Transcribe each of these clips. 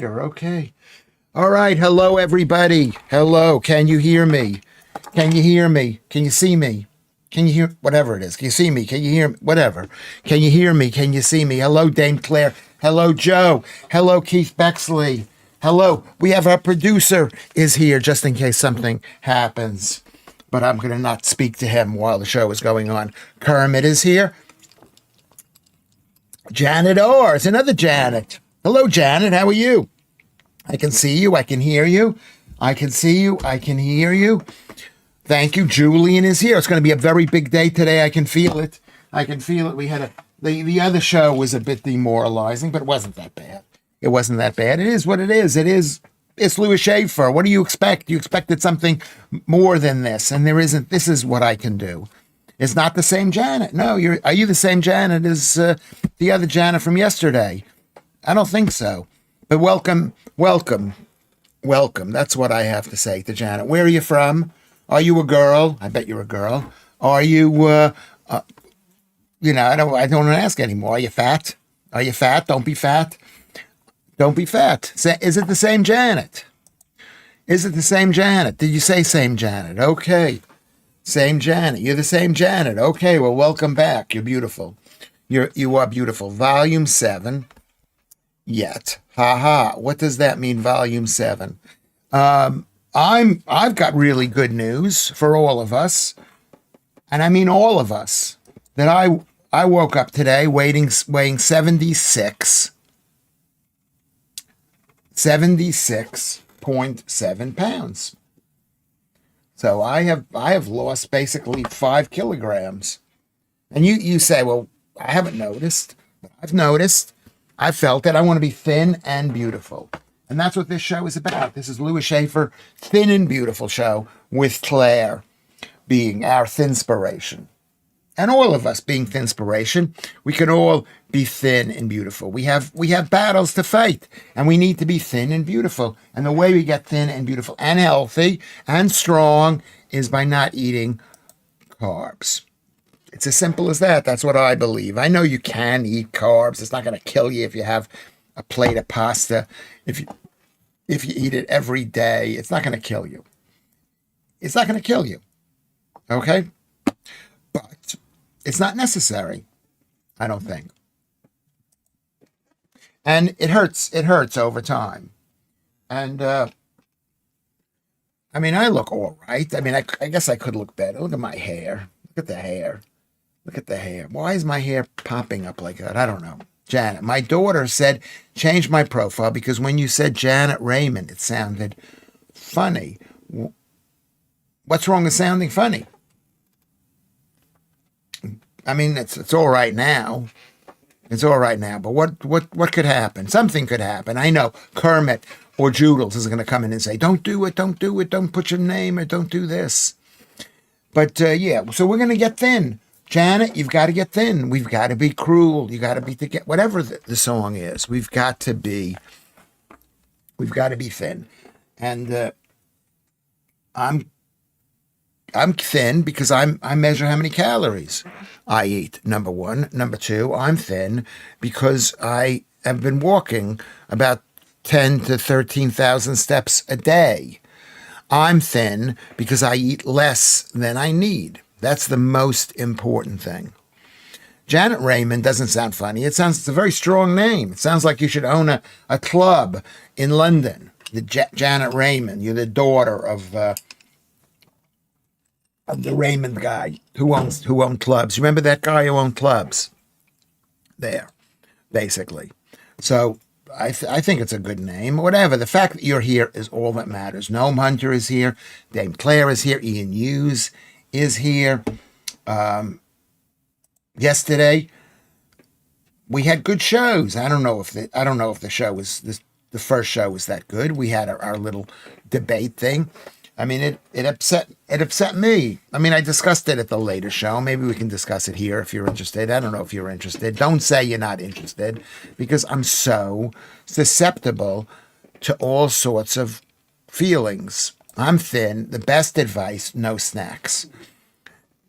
Okay. All right. Hello, everybody. Hello. Can you hear me? Can you hear me? Can you see me? Can you hear whatever it is? Can you see me? Can you hear me? Whatever? Can you hear me? Can you see me? Hello, Dame Claire. Hello, Joe. Hello, Keith Bexley. Hello. We have our producer is here just in case something happens, but I'm going to not speak to him while the show is going on. Kermit is here. Janet Orrs, another Janet. Hello, Janet. How are you? I can see you. I can hear you. I can see you. I can hear you. Thank you. Julian is here. It's going to be a very big day today. I can feel it. I can feel it. We had the other show was a bit demoralizing, but it wasn't that bad. It wasn't that bad. It is what it is. It's Lewis Schaffer. What do you expect? You expected something more than this, and there isn't. This is what I can do. It's not the same Janet. No, are you the same Janet as the other Janet from yesterday? I don't think so. But welcome. That's what I have to say to Janet. Where are you from? Are you a girl? I bet you're a girl. Are you, I don't want to ask anymore. Are you fat? Are you fat? Don't be fat. Don't be fat. Is it the same Janet? Is it the same Janet? Did you say same Janet? Okay. Same Janet. You're the same Janet. Okay, well, welcome back. You're beautiful. You are beautiful. Volume 7. Yet. Ha ha. What does that mean, volume 7? I've got really good news for all of us. And I mean all of us. That I woke up today weighing 76.7 pounds. So I have lost basically 5 kilograms. And you say, well, I haven't noticed. But I've noticed. I felt it. I want to be thin and beautiful. And that's what this show is about. This is Lewis Schaffer, Thin and Beautiful show with Claire being our thinspiration. And all of us being thinspiration. We can all be thin and beautiful. We have battles to fight, and we need to be thin and beautiful. And the way we get thin and beautiful and healthy and strong is by not eating carbs. It's as simple as that. That's what I believe. I know you can eat carbs. It's not going to kill you if you have a plate of pasta. If you eat it every day, it's not going to kill you. It's not going to kill you. Okay? But it's not necessary, I don't think. And it hurts. It hurts over time. And, I look all right. I guess I could look better. Look at my hair. Look at the hair. Look at the hair. Why is my hair popping up like that? I don't know. Janet. My daughter said, change my profile because when you said Janet Raymond, it sounded funny. What's wrong with sounding funny? It's all right now. It's all right now. But what could happen? Something could happen. I know Kermit or Joodles is going to come in and say, don't do it, don't do it, don't put your name or don't do this. But so we're going to get thin. Janet, you've got to get thin. We've got to be cruel. You got to be to get whatever the song is. We've got to be thin. And I'm thin because I measure how many calories I eat. Number 1. Number 2, I'm thin because I have been walking about 10 to 13,000 steps a day. I'm thin because I eat less than I need. That's the most important thing. Janet Raymond doesn't sound funny. It's a very strong name. It sounds like you should own a club in London. The Janet Raymond. You're the daughter of the Raymond guy who owned clubs. Remember that guy who owned clubs? There, basically. So I think it's a good name. Whatever. The fact that you're here is all that matters. Gnome Hunter is here. Dame Claire is here. Ian Hughes is here. Yesterday we had good shows. I don't know if the show was the first show was that good. We had our little debate thing. It upset me. I discussed it at the later show. Maybe we can discuss it here if you're interested. I don't know if you're interested. Don't say you're not interested because I'm so susceptible to all sorts of feelings. I'm thin. The best advice, no snacks.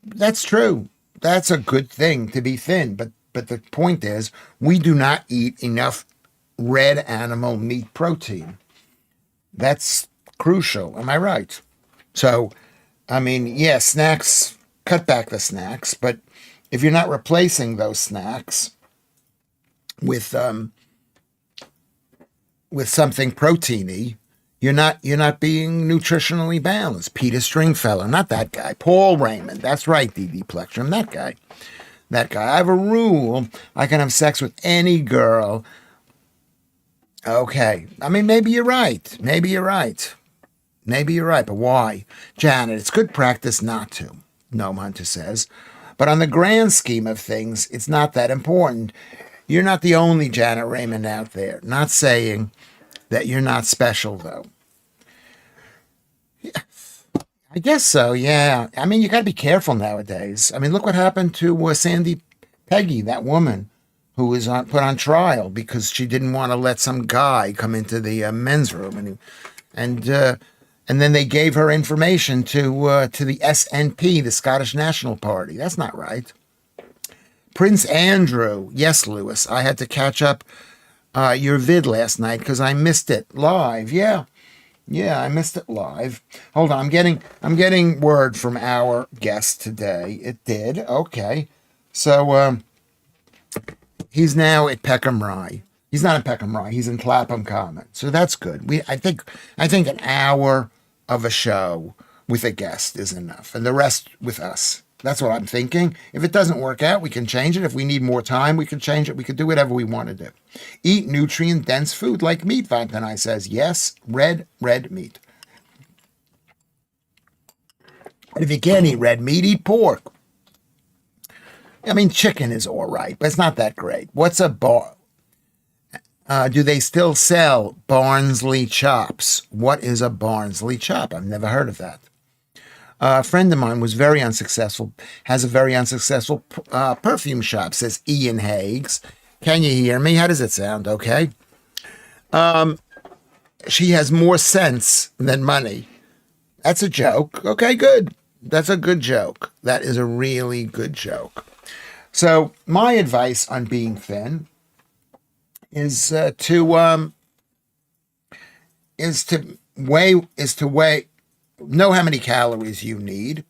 That's true. That's a good thing to be thin. But the point is, we do not eat enough red animal meat protein. That's crucial. Am I right? So, I mean, yeah, snacks, cut back the snacks, but if you're not replacing those snacks with something proteiny, you're not being nutritionally balanced. Peter Stringfellow, not that guy. Paul Raymond, that's right, D.D. Plectrum, that guy. That guy. I have a rule. I can have sex with any girl. Okay. I mean, maybe you're right. Maybe you're right. Maybe you're right, but why? Janet, it's good practice not to, Gnome Hunter says. But on the grand scheme of things, it's not that important. You're not the only Janet Raymond out there. Not saying that you're not special, though. I guess so, yeah. I mean, you got to be careful nowadays. I mean, look what happened to Sandy Peggy, that woman who was put on trial because she didn't want to let some guy come into the men's room, and then they gave her information to the SNP, the Scottish National Party. That's not right. Prince Andrew, yes, Lewis, I had to catch up your vid last night because I missed it live. Yeah, I missed it live. Hold on, I'm getting word from our guest today. It did. Okay. So he's now at Peckham Rye. He's not in Peckham Rye, he's in Clapham Common. So that's good. I think an hour of a show with a guest is enough, and the rest with us. That's what I'm thinking. If it doesn't work out, we can change it. If we need more time, we can change it. We can do whatever we want to do. Eat nutrient-dense food like meat, Vantanai says. Yes, red meat. And if you can't eat red meat, eat pork. I mean, chicken is all right, but it's not that great. What's a bar? Do they still sell Barnsley chops? What is a Barnsley chop? I've never heard of that. A friend of mine was very unsuccessful, has a very unsuccessful perfume shop, says Ian Higgs. Can you hear me? How does it sound? Okay. She has more sense than money. That's a joke. Okay, good. That's a good joke. That is a really good joke. So my advice on being thin is to weigh, know how many calories you need,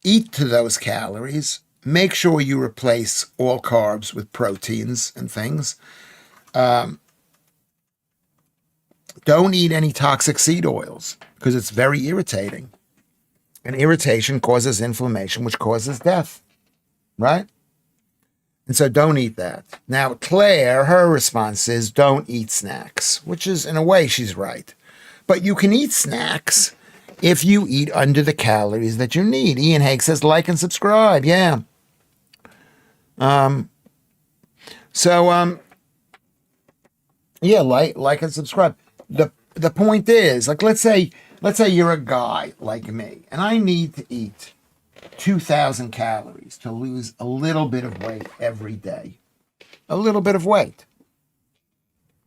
eat to those calories, make sure you replace all carbs with proteins and things. Don't eat any toxic seed oils because it's very irritating. And irritation causes inflammation, which causes death, right? And so don't eat that. Now, Claire, her response is don't eat snacks, which is, in a way, she's right. But you can eat snacks if you eat under the calories that you need. Ian Haig says like and subscribe. Yeah. Yeah, like and subscribe. The point is, like, let's say you're a guy like me, and I need to eat 2,000 calories to lose a little bit of weight every day. A little bit of weight.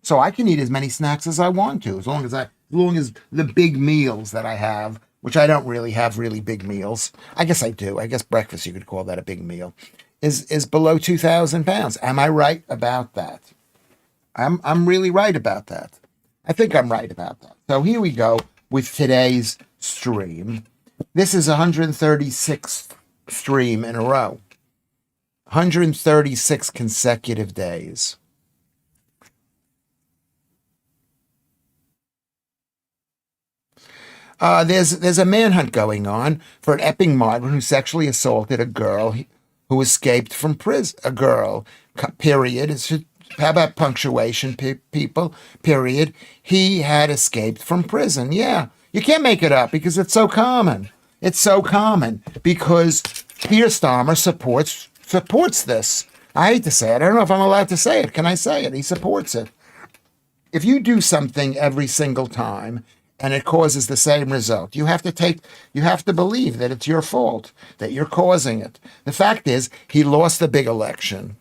So I can eat as many snacks as I want to, as long as the big meals that I have, which I don't really have really big meals. I guess I do. I guess breakfast, you could call that a big meal, is below 2,000 pounds. Am I right about that? I'm really right about that. I think I'm right about that. So here we go with today's stream. This is 136th stream in a row. 136 consecutive days. There's a manhunt going on for an Epping migrant who sexually assaulted a girl who escaped from prison. A girl, period. How about punctuation, people? Period. He had escaped from prison. Yeah, you can't make it up because it's so common. It's so common because Peter Starmer supports this. I hate to say it. I don't know if I'm allowed to say it. Can I say it? He supports it. If you do something every single time and it causes the same result, you have to believe that it's your fault, that you're causing it. The fact is, he lost the big election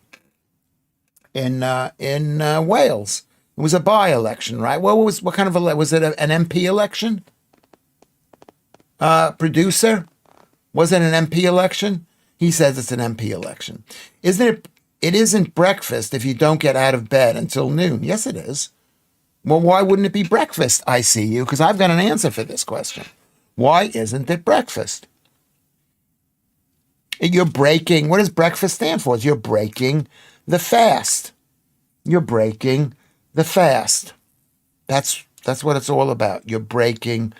in Wales. It was a by-election, right? What kind of was it an MP election? Producer, was it an MP election? He says it's an MP election. Isn't It isn't breakfast if you don't get out of bed until noon. Yes, it is. Well, why wouldn't it be breakfast? I see you, because I've got an answer for this question. Why isn't it breakfast? You're breaking, what does breakfast stand for? You're breaking the fast. You're breaking the fast. That's what it's all about. You're breaking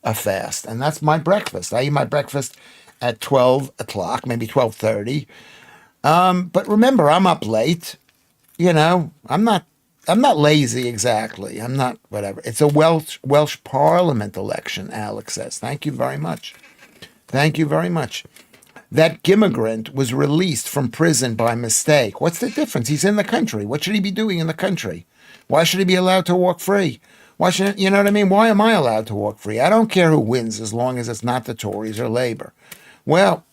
a fast. And that's my breakfast. I eat my breakfast at 12 o'clock, maybe 12:30. But remember, I'm up late. I'm not lazy exactly. I'm not whatever. It's a Welsh Parliament election, Alex says. Thank you very much. Thank you very much. That immigrant was released from prison by mistake. What's the difference? He's in the country. What should he be doing in the country? Why should he be allowed to walk free? Why should you know what I mean? Why am I allowed to walk free? I don't care who wins as long as it's not the Tories or Labour. Well,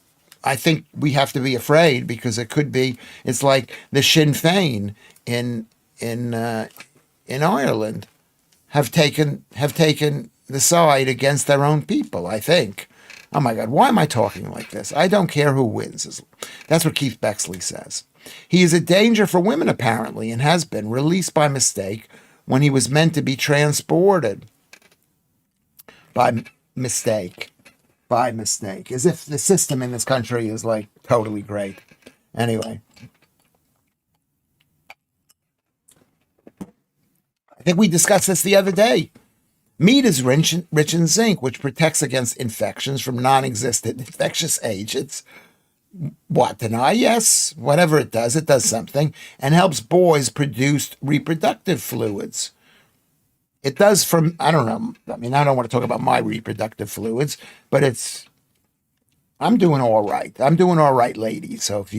I think we have to be afraid because it could be. It's like the Sinn Féin in Ireland have taken the side against their own people. I think. Oh my God, why am I talking like this? I don't care who wins. That's what Keith Bexley says. He is a danger for women, apparently, and has been released by mistake when he was meant to be transported. By mistake. By mistake. As if the system in this country is like totally great. Anyway. I think we discussed this the other day. Meat is rich in zinc, which protects against infections from non-existent infectious agents. What, deny? Yes. Whatever it does something. And helps boys produce reproductive fluids. It does from, I don't know. I mean, I don't want to talk about my reproductive fluids, but I'm doing all right. I'm doing all right, ladies. So if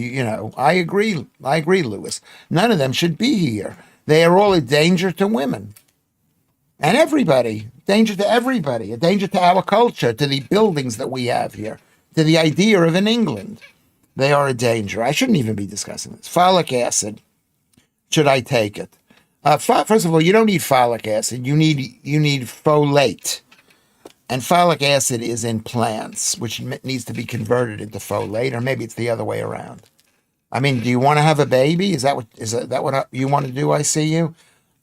I agree, Lewis. None of them should be here. They are all a danger to women. And everybody, danger to everybody, a danger to our culture, to the buildings that we have here, to the idea of an England. They are a danger. I shouldn't even be discussing this. Folic acid, should I take it? First of all, you don't need folic acid. You need folate. And folic acid is in plants, which needs to be converted into folate, or maybe it's the other way around. I mean, do you want to have a baby? Is that what you want to do? I see you.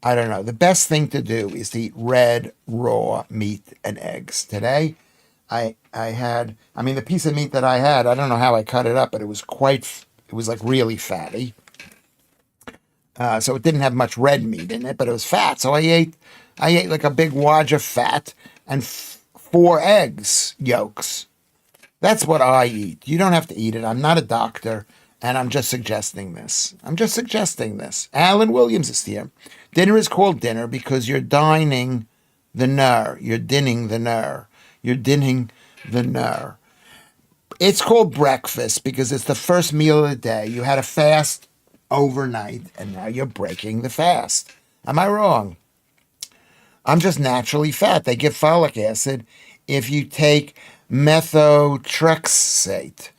I don't know. The best thing to do is to eat red, raw meat and eggs. Today, I had the piece of meat that I had, I don't know how I cut it up, but it was like really fatty. So it didn't have much red meat in it, but it was fat. So I ate like a big wad of fat and 4 eggs yolks. That's what I eat. You don't have to eat it. I'm not a doctor. And I'm just suggesting this. Alan Williams is here. Dinner is called dinner because you're dining the ner. You're dinning the ner. It's called breakfast because it's the first meal of the day. You had a fast overnight, and now you're breaking the fast. Am I wrong? I'm just naturally fat. They give folic acid if you take methotrexate.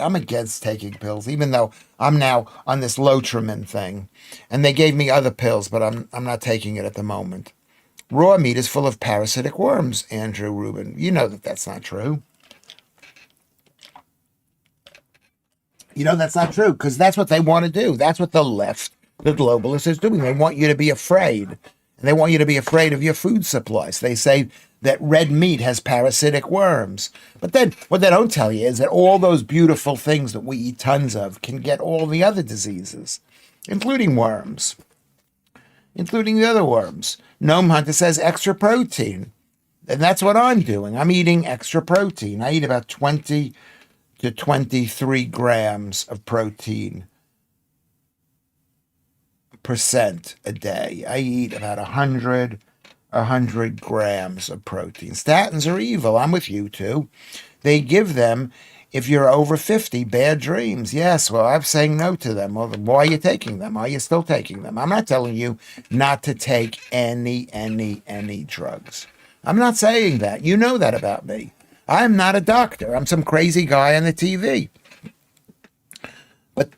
I'm against taking pills, even though I'm now on this Lotrimin thing. And they gave me other pills, but I'm not taking it at the moment. Raw meat is full of parasitic worms, Andrew Rubin. You know that's not true. That's not true, because that's what they want to do. That's what the left, the globalists, is doing. They want you to be afraid. And they want you to be afraid of your food supplies. They say that red meat has parasitic worms. But then what they don't tell you is that all those beautiful things that we eat tons of can get all the other diseases, including worms, including the other worms. Gnome Hunter says extra protein. And that's what I'm doing. I'm eating extra protein. I eat about 20 to 23 grams of protein percent a day. I eat about 100 grams of protein. Statins are evil. I'm with you too. They give them, if you're over 50, bad dreams. Yes, well, I'm saying no to them. Well, why are you taking them? Are you still taking them? I'm not telling you not to take any drugs. I'm not saying that. You know that about me. I'm not a doctor. I'm some crazy guy on the TV. But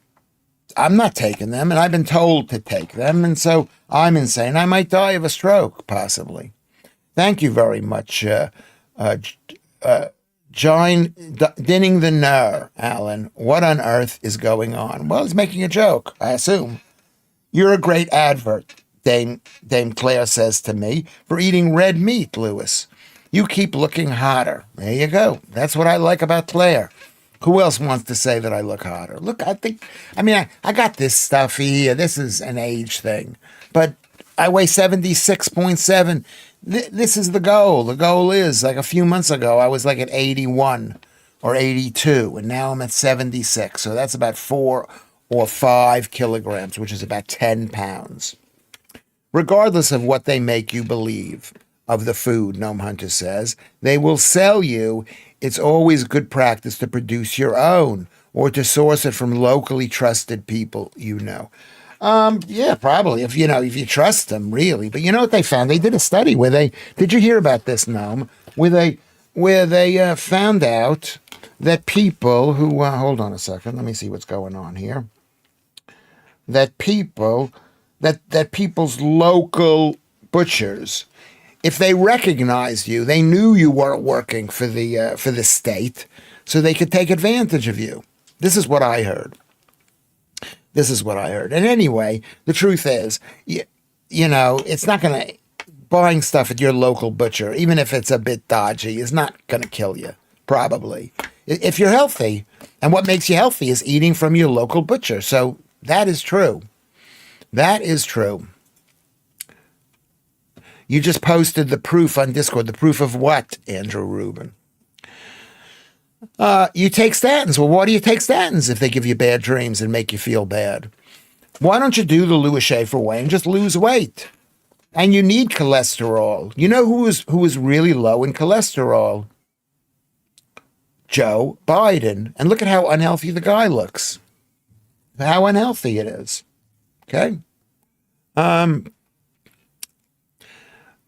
I'm not taking them, and I've been told to take them, and so I'm insane. I might die of a stroke, possibly. Thank you very much, Dinning the ner, Alan. What on earth is going on? Well, he's making a joke, I assume. You're a great advert, Dame Claire says to me, for eating red meat, Lewis. You keep looking hotter. There you go. That's what I like about Claire. Who else wants to say that I look hotter? Look, I got this stuff here. This is an age thing. But I weigh 76.7. This is the goal. The goal is, like a few months ago, I was like at 81 or 82, and now I'm at 76. So that's about 4 or 5 kilograms, which is about 10 pounds. Regardless of what they make you believe of the food, Gnome Hunter says, they will sell you. It's always good practice to produce your own or to source it from locally trusted people you know. Yeah, probably if you trust them, really. But you know what they found? They did a study where did you hear about this, Gnome? Where they found out that people who hold on a second, let me see what's going on here. That people's local butchers, if they recognized you, they knew you weren't working for the state, so they could take advantage of you. This is what I heard. And anyway, the truth is, it's not going to, buying stuff at your local butcher, even if it's a bit dodgy, is not going to kill you, probably. If you're healthy, and what makes you healthy is eating from your local butcher. So that is true. That is true. You just posted the proof on Discord. The proof of what, Andrew Rubin? You take statins. Well, why do you take statins if they give you bad dreams and make you feel bad? Why don't you do the Lewis Schaffer way and just lose weight? And you need cholesterol. You know who is really low in cholesterol? Joe Biden. And look at how unhealthy the guy looks. How unhealthy it is. Okay?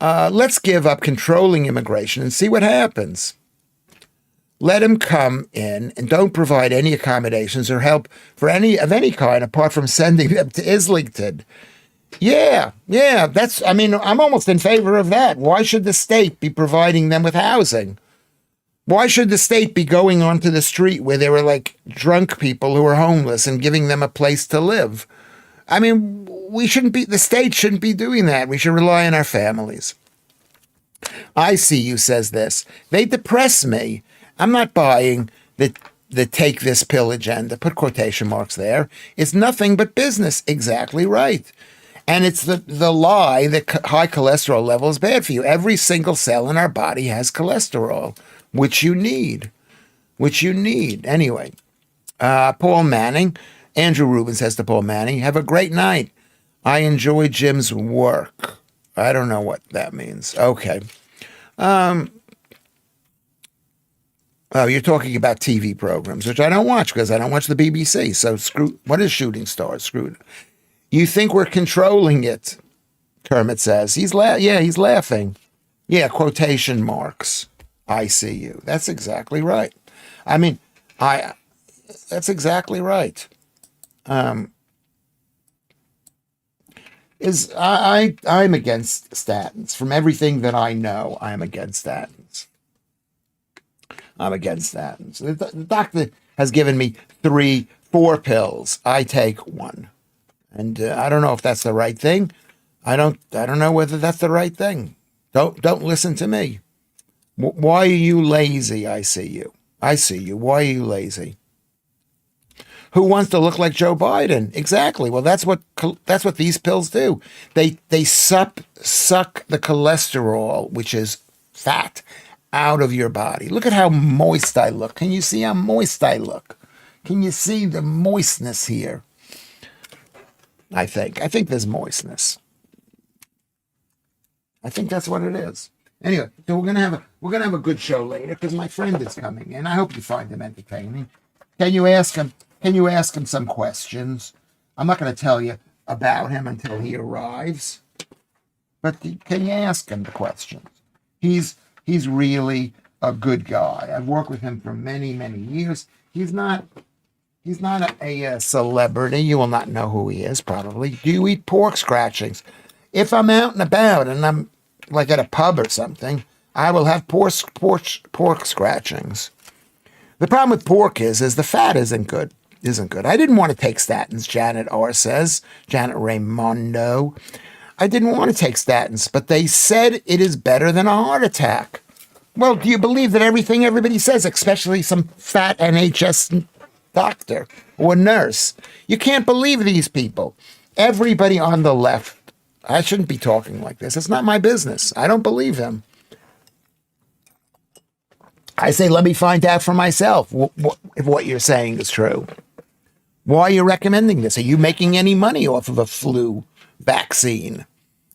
Let's give up controlling immigration and see what happens. Let him come in and don't provide any accommodations or help for any kind apart from sending them to Islington. Yeah, I'm almost in favor of that. Why should the state be providing them with housing? Why should the state be going onto the street where there were like drunk people who are homeless and giving them a place to live? I mean, the state shouldn't be doing that. We should rely on our families. I see you says this. They depress me. I'm not buying the take this pill agenda. Put quotation marks there. It's nothing but business. Exactly right. And it's the lie that high cholesterol level is bad for you. Every single cell in our body has cholesterol, which you need. Anyway, Paul Manning. Andrew Rubin says to Paul Manning, have a great night. I enjoy Jim's work. I don't know what that means. Okay. Oh, you're talking about TV programs, which I don't watch because I don't watch the BBC. So what is Shooting Stars? Screwed. You think we're controlling it, Kermit says. He's laughing. Yeah, quotation marks. I see you. That's exactly right. That's exactly right. I'm against statins. From everything that I know, I'm against statins. The doctor has given me 4 pills. I take 1. And I don't know if that's the right thing. I don't know whether that's the right thing. Don't listen to me. Why are you lazy? I see you. Why are you lazy? Who wants to look like Joe Biden? Exactly. Well, that's what these pills do. They suck the cholesterol, which is fat, out of your body. Look at how moist I look. Can you see how moist I look? Can you see the moistness here? I think there's moistness. I think that's what it is. Anyway, so we're gonna have a good show later because my friend is coming in. I hope you find him entertaining. Can you ask him some questions? I'm not going to tell you about him until he arrives. But can you ask him the questions? He's really a good guy. I've worked with him for many, many years. He's not a celebrity. You will not know who he is, probably. Do you eat pork scratchings? If I'm out and about and I'm like at a pub or something, I will have pork scratchings. The problem with pork is the fat isn't good. I didn't want to take statins, Janet R. says, Janet Raimondo. I didn't want to take statins, but they said it is better than a heart attack. Well, do you believe that everything everybody says, especially some fat NHS doctor or nurse? You can't believe these people. Everybody on the left, I shouldn't be talking like this. It's not my business. I don't believe him. I say, let me find out for myself if what you're saying is true. Why are you recommending this? Are you making any money off of a flu vaccine?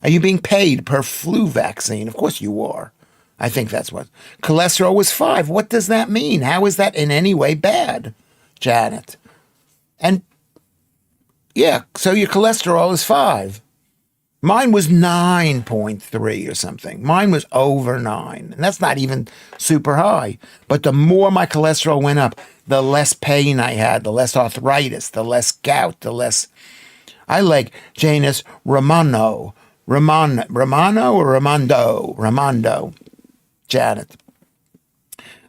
Are you being paid per flu vaccine? Of course you are. I think that's what. Cholesterol was 5. What does that mean? How is that in any way bad, Janet? And yeah, so your cholesterol is 5. Mine was 9.3 or something. Mine was over 9. And that's not even super high. But the more my cholesterol went up, the less pain I had, the less arthritis, the less gout, the less... I like Janus Romano or Ramondo, Janet.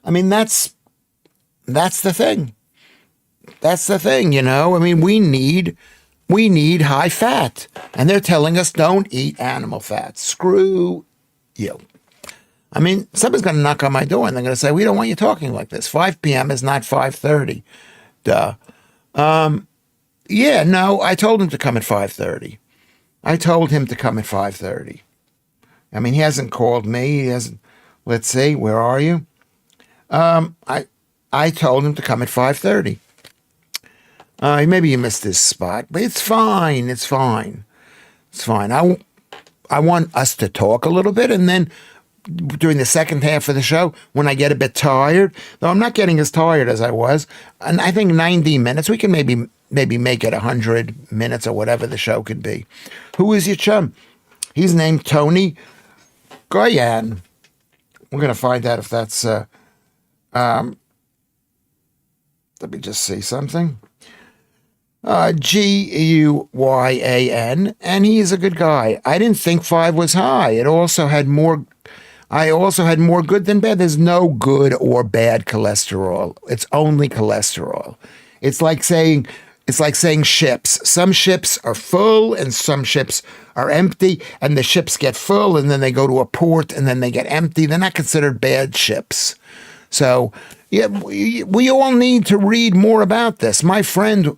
I mean, that's the thing. That's the thing, you know? I mean, we need high fat. And they're telling us don't eat animal fat. Screw you. I mean, somebody's going to knock on my door and they're going to say, we don't want you talking like this. 5 p.m. is not 5:30. Duh. Yeah, no, I told him to come at 5:30. I told him to come at 5:30. I mean, he hasn't called me. He hasn't. Let's see, where are you? I told him to come at 5:30. Maybe you missed this spot, but it's fine. It's fine. It's fine. I want us to talk a little bit, and then during the second half of the show, when I get a bit tired, though I'm not getting as tired as I was, and I think 90 minutes, we can maybe make it 100 minutes or whatever the show could be. Who is your chum? He's named Tony Guyan. We're going to find out if that's, let me just see something. Guyan, and he is a good guy. I didn't think 5 was high. I also had more good than bad. There's no good or bad cholesterol. It's only cholesterol. It's like saying ships. Some ships are full and some ships are empty, and the ships get full and then they go to a port and then they get empty. They're not considered bad ships. So, yeah, we all need to read more about this. My friend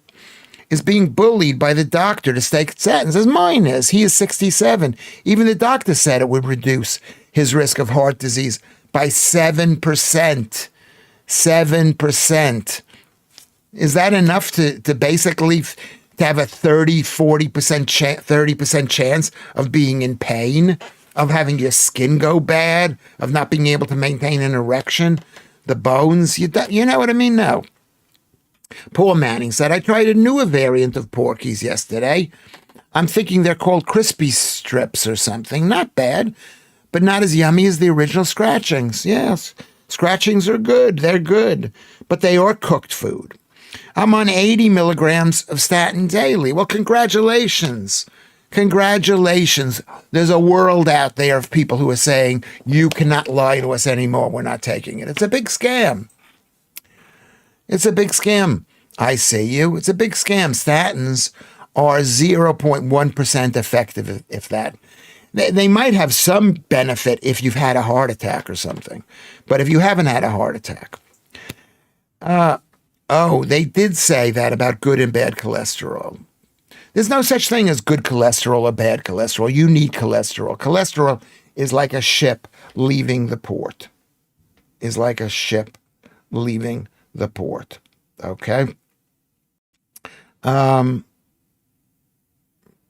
is being bullied by the doctor to take statins, as mine is. He is 67. Even the doctor said it would reduce his risk of heart disease by 7%. 7%. Is that enough to basically to have a 30% chance of being in pain, of having your skin go bad, of not being able to maintain an erection, the bones? You know what I mean? No. Paul Manning said, I tried a newer variant of Porky's yesterday. I'm thinking they're called crispy strips or something. Not bad, but not as yummy as the original scratchings. Yes, scratchings are good. They're good, but they are cooked food. I'm on 80 milligrams of statin daily. Well, congratulations. Congratulations. There's a world out there of people who are saying, you cannot lie to us anymore. We're not taking it. It's a big scam. It's a big scam. I see you. It's a big scam. Statins are 0.1% effective, if that. They might have some benefit if you've had a heart attack or something. But if you haven't had a heart attack. They did say that about good and bad cholesterol. There's no such thing as good cholesterol or bad cholesterol. You need cholesterol. Cholesterol is like a ship leaving the port. Okay?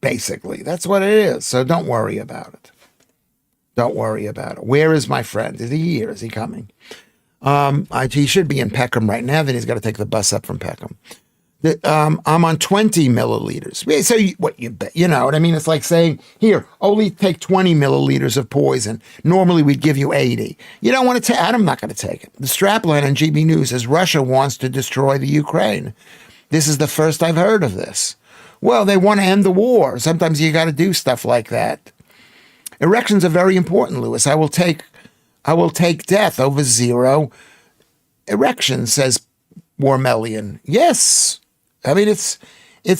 Basically, that's what it is. So don't worry about it. Where is my friend? Is he here? Is he coming? He should be in Peckham right now. Then he's got to take the bus up from Peckham. I'm on 20 milliliters. So you know what I mean? It's like saying, here, only take 20 milliliters of poison. Normally we'd give you 80. You don't want to take, I'm not going to take it. The strapline on GB News says Russia wants to destroy the Ukraine. This is the first I've heard of this. Well, they want to end the war. Sometimes you got to do stuff like that. Erections are very important, Lewis. I will take I will take death over zero erections, says Warmelian. Yes. I mean, it's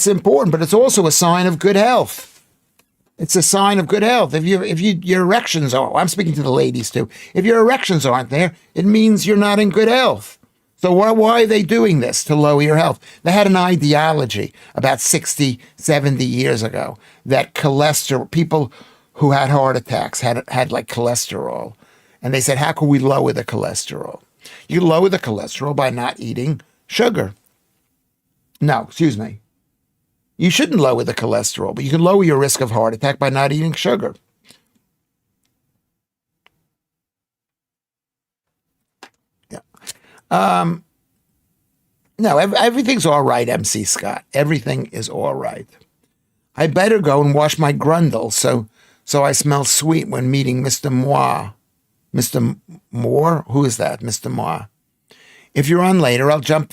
important, but it's also a sign of good health. It's a sign of good health. If your erections are, I'm speaking to the ladies too. If your erections aren't there, it means you're not in good health. So why are they doing this to lower your health? They had an ideology about 60, 70 years ago that cholesterol, people who had heart attacks had like cholesterol. And they said, how can we lower the cholesterol? You lower the cholesterol by not eating sugar. No, excuse me. You shouldn't lower the cholesterol, but you can lower your risk of heart attack by not eating sugar. Yeah. No, everything's all right, MC Scott. Everything is all right. I better go and wash my grundle so I smell sweet when meeting Mr. Moi. Mr. Moore? Who is that, Mr. Moi? If you're on later, I'll jump.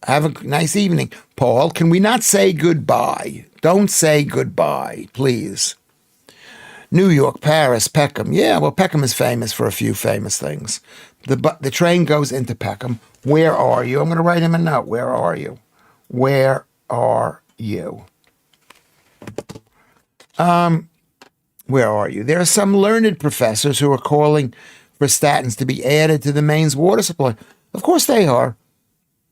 Have a nice evening. Paul, can we not say goodbye? Don't say goodbye, please. New York, Paris, Peckham. Yeah, well, Peckham is famous for a few famous things. The train goes into Peckham. Where are you? I'm going to write him a note. Where are you? Where are you? Where are you? There are some learned professors who are calling for statins to be added to the Maine's water supply. Of course they are,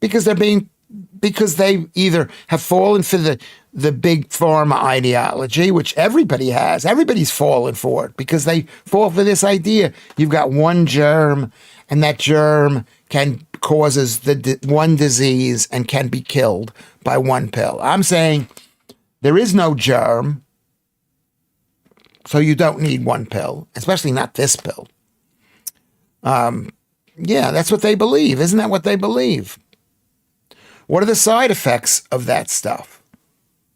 because they either have fallen for the big pharma ideology, which everybody has. Everybody's fallen for it because they fall for this idea. You've got one germ, and that germ causes one disease and can be killed by one pill. I'm saying there is no germ, so you don't need one pill, especially not this pill. Yeah, that's what they believe. Isn't that what they believe? What are the side effects of that stuff?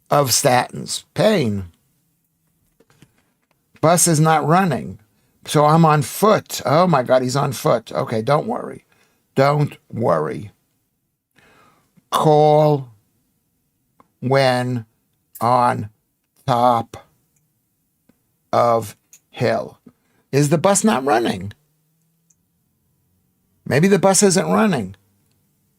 Of statins? Pain. Bus is not running. So I'm on foot. Oh my God, he's on foot. Okay, don't worry. Don't worry. Call when on top of hill. Is the bus not running? Maybe the bus isn't running.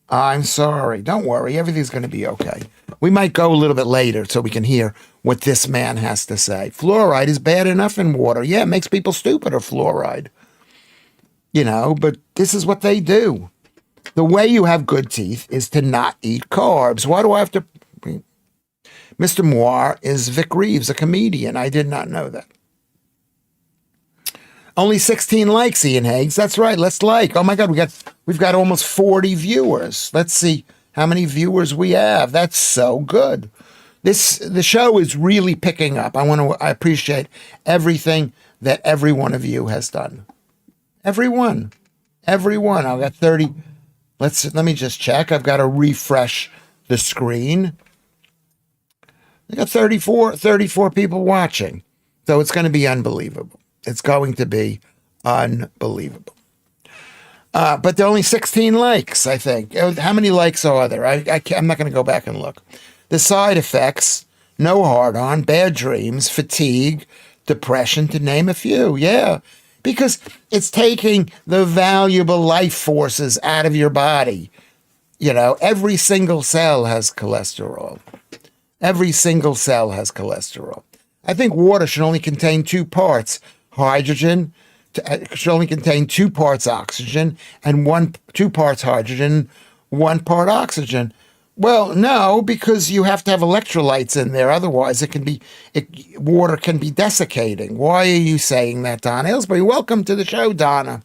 I'm sorry. Don't worry. Everything's going to be okay. We might go a little bit later so we can hear what this man has to say. Fluoride is bad enough in water. Yeah, it makes people stupider, fluoride. But this is what they do. The way you have good teeth is to not eat carbs. Why do I have to... Mr. Moir is Vic Reeves, a comedian. I did not know that. Only 16 likes, Ian Higgs. That's right. Let's like. Oh my God, we've got almost 40 viewers. Let's see how many viewers we have. That's so good. The show is really picking up. I appreciate everything that every one of you has done. Everyone. I've got 30. Let me just check. I've got to refresh the screen. I got 34 people watching. So it's going to be unbelievable. It's going to be unbelievable. But there are only 16 likes, I think. How many likes are there? I'm not going to go back and look. The side effects, no hard-on, bad dreams, fatigue, depression, to name a few. Yeah, because it's taking the valuable life forces out of your body. Every single cell has cholesterol. Every single cell has cholesterol. I think water should only contain 2 parts. Hydrogen should only contain 2 parts oxygen and 2 parts hydrogen, 1 part oxygen. Well, no, because you have to have electrolytes in there. Otherwise, water can be desiccating. Why are you saying that, Donna Hillsbury? Welcome to the show, Donna.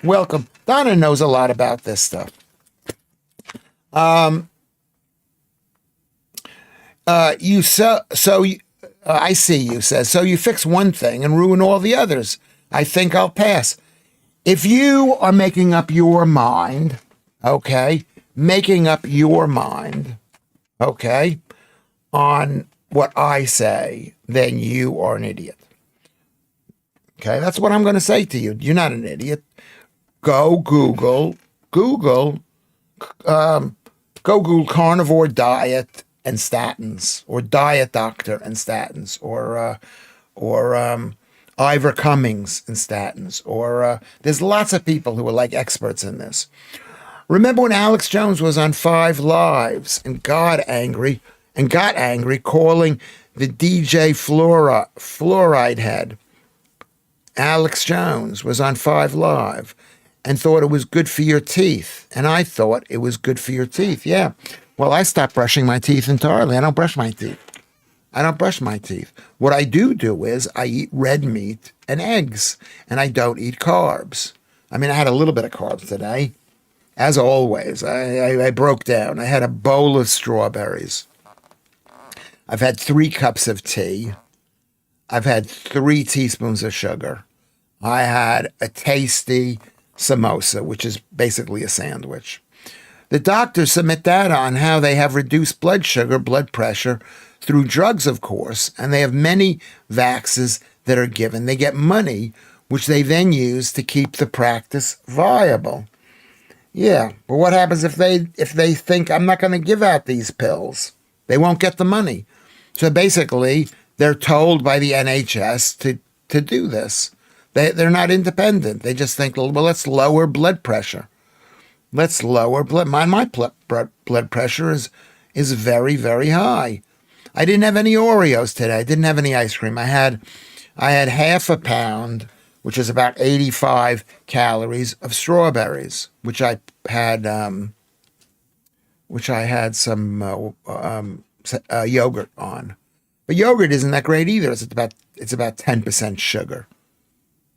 Welcome. Donna knows a lot about this stuff. I see you, says, so you fix one thing and ruin all the others. I think I'll pass. If you are making up your mind, okay, on what I say, then you are an idiot. Okay, that's what I'm going to say to you. You're not an idiot. Go Google carnivore diet and statins, or diet doctor and statins, or Ivor Cummings in statins, or there's lots of people who are like experts in this. Remember when Alex Jones was on Five Lives and got angry, calling the DJ fluoride head. Alex Jones was on Five Live and thought it was good for your teeth. And I thought it was good for your teeth. Yeah. Well, I stopped brushing my teeth entirely. I don't brush my teeth. What I do is I eat red meat and eggs, and I don't eat carbs. I mean, I had a little bit of carbs today. As always, I broke down. I had a bowl of strawberries. I've had 3 cups of tea. I've had 3 teaspoons of sugar. I had a tasty samosa, which is basically a sandwich. The doctors submit data on how they have reduced blood sugar, blood pressure, through drugs, of course, and they have many vaxes that are given. They get money, which they then use to keep the practice viable. Yeah, but what happens if they think I'm not going to give out these pills? They won't get the money. So basically, they're told by the NHS to do this. They're not independent. They just think, well, let's lower blood pressure. Let's lower my blood pressure is very, very high. I didn't have any Oreos today. I didn't have any ice cream. I had half a pound, which is about 85 calories of strawberries, which I had some yogurt on. But yogurt isn't that great either. It's about 10% sugar.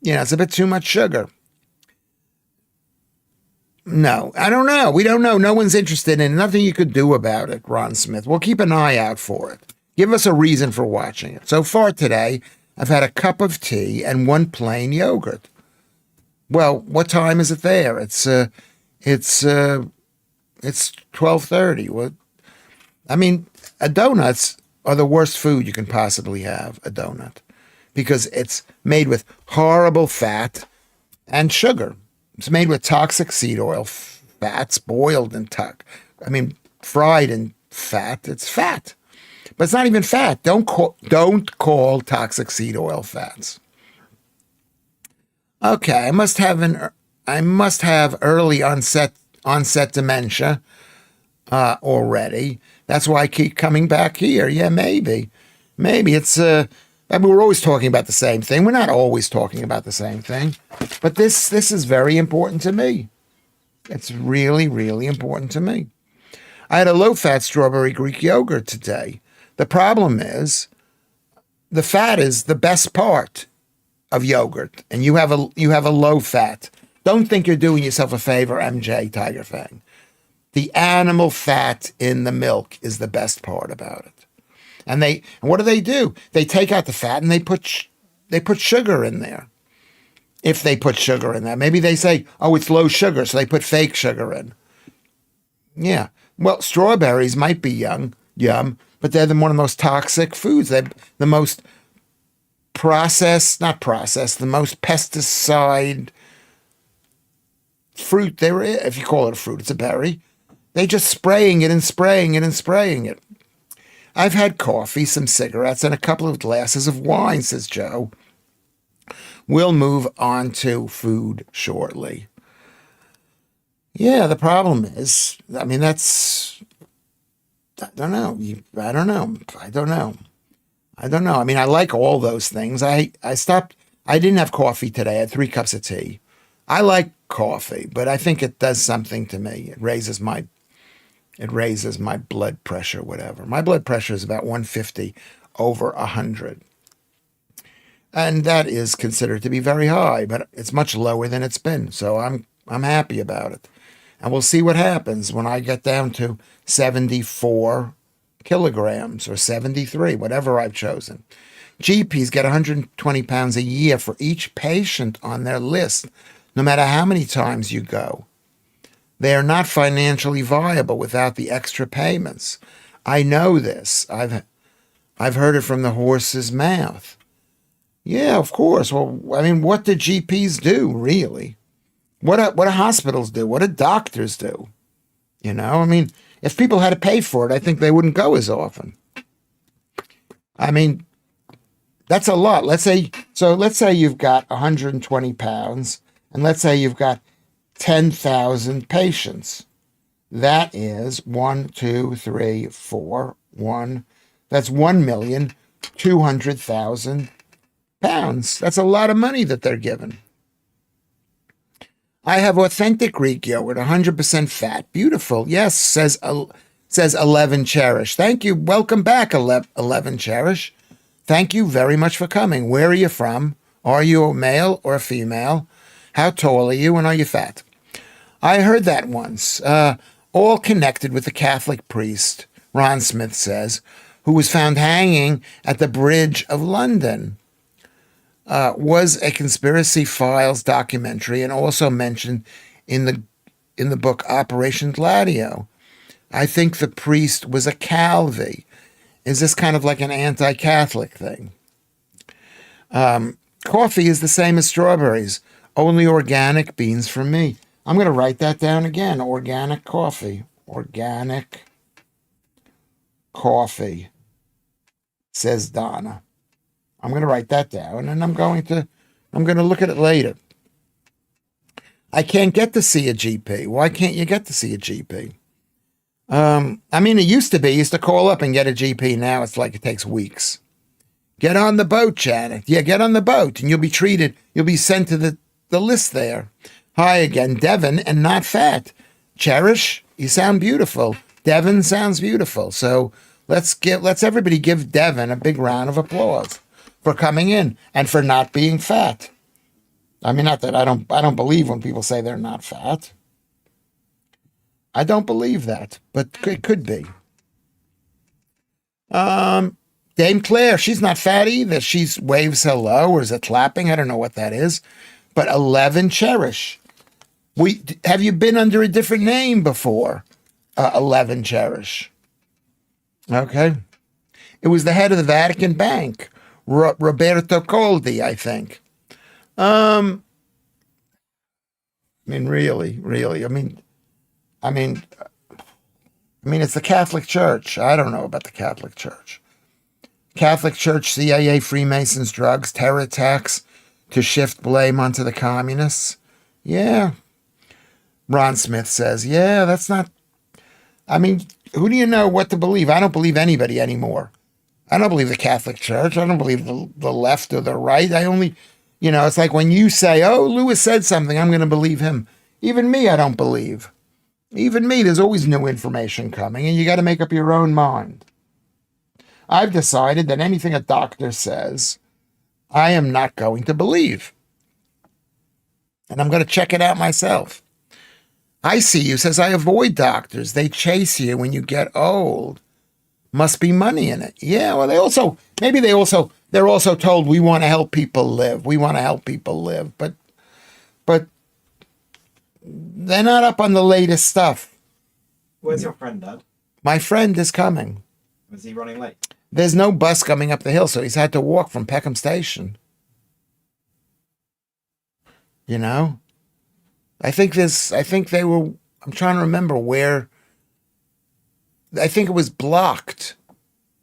It's a bit too much sugar. No, I don't know. We don't know. No one's interested in it. Nothing you could do about it, Ron Smith. We'll keep an eye out for it. Give us a reason for watching it. So far today, I've had a cup of tea and 1 plain yogurt. Well, what time is it there? It's 12:30. What? I mean, donuts are the worst food you can possibly have, a donut, because it's made with horrible fat and sugar. It's made with toxic seed oil fats, boiled and fried in fat. It's fat, but it's not even fat. Don't call toxic seed oil fats. Okay, I must have early onset dementia already. That's why I keep coming back here. Yeah, maybe it's we're always talking about the same thing. We're not always talking about the same thing, but this is very important to me. It's really, really important to me. I had a low-fat strawberry Greek yogurt today. The problem is the fat is the best part of yogurt, and you have a low fat. Don't think you're doing yourself a favor, MJ Tiger Fang. The animal fat in the milk is the best part about it. And what do? They take out the fat and they put sugar in there. If they put sugar in there, maybe they say, oh, it's low sugar, so they put fake sugar in. Yeah. Well, strawberries might be yum, but they're one of the most toxic foods. They're the most the most pesticide fruit there is. If you call it a fruit, it's a berry. They just spraying it and spraying it and spraying it. I've had coffee, some cigarettes, and a couple of glasses of wine, says Joe. We'll move on to food shortly. Yeah, the problem is, I mean, I don't know. I mean, I like all those things. I didn't have coffee today. I had 3 cups of tea. I like coffee, but I think it does something to me. It raises my blood pressure, whatever. My blood pressure is about 150 over 100. And that is considered to be very high, but it's much lower than it's been. So I'm happy about it. And we'll see what happens when I get down to 74 kilograms or 73, whatever I've chosen. GPs get 120 pounds a year for each patient on their list, no matter how many times you go. They are not financially viable without the extra payments. I know this. I've heard it from the horse's mouth. Yeah, of course. Well, I mean, what do GPs do, really? What do hospitals do? What do doctors do? I mean, if people had to pay for it, I think they wouldn't go as often. I mean, that's a lot. Let's say So let's say you've got 120 pounds, and let's say you've got 10,000 patients. That is 1, 2, 3, 4, 1. That's 1,200,000 pounds. That's a lot of money that they're given. I have authentic Greek yogurt, 100% fat. Beautiful. Yes, says 11 Cherish. Thank you. Welcome back, 11 Cherish. Thank you very much for coming. Where are you from? Are you a male or a female? How tall are you, and are you fat? I heard that once. All connected with the Catholic priest, Ron Smith says, who was found hanging at the Bridge of London. Was a Conspiracy Files documentary and also mentioned in the book Operation Gladio. I think the priest was a Calvi. Is this kind of like an anti-Catholic thing? Coffee is the same as strawberries, only organic beans for me. I'm going to write that down again. Organic coffee. Organic coffee, says Donna. I'm going to write that down, and I'm going to look at it later. I can't get to see a GP. Why can't you get to see a GP? I mean, it used to be, you used to call up and get a GP. Now it's like it takes weeks. Get on the boat, Janet. Yeah, get on the boat, and you'll be treated. You'll be sent to the list there. Hi again, Devin, and not fat. Cherish, you sound beautiful. Devin sounds beautiful. So let's everybody give Devin a big round of applause for coming in and for not being fat. I mean, not that I don't believe when people say they're not fat. I don't believe that, but it could be. Dame Claire, she's not fat either. She's waves hello, or is it clapping? I don't know what that is. But 11 Cherish. Have you been under a different name before? 11 Cherish. Okay. It was the head of the Vatican Bank, Roberto Coldi, I think. I mean, really. I mean, it's the Catholic Church. I don't know about the Catholic Church. Catholic Church, CIA, Freemasons, drugs, terror attacks to shift blame onto the communists. Yeah. Ron Smith says, yeah, that's not... I mean, who do you know what to believe? I don't believe anybody anymore. I don't believe the Catholic Church. I don't believe the left or the right. I only... it's like when you say, oh, Lewis said something, I'm going to believe him. Even me, I don't believe. Even me, there's always new information coming, and you got to make up your own mind. I've decided that anything a doctor says, I am not going to believe. And I'm going to check it out myself. I see you says, I avoid doctors. They chase you when you get old. Must be money in it. Yeah, well, they're also told we want to help people live. We want to help people live. But they're not up on the latest stuff. Where's your friend, Dad? My friend is coming. Was he running late? There's no bus coming up the hill, so he's had to walk from Peckham Station. I think I'm trying to remember where. I think it was blocked.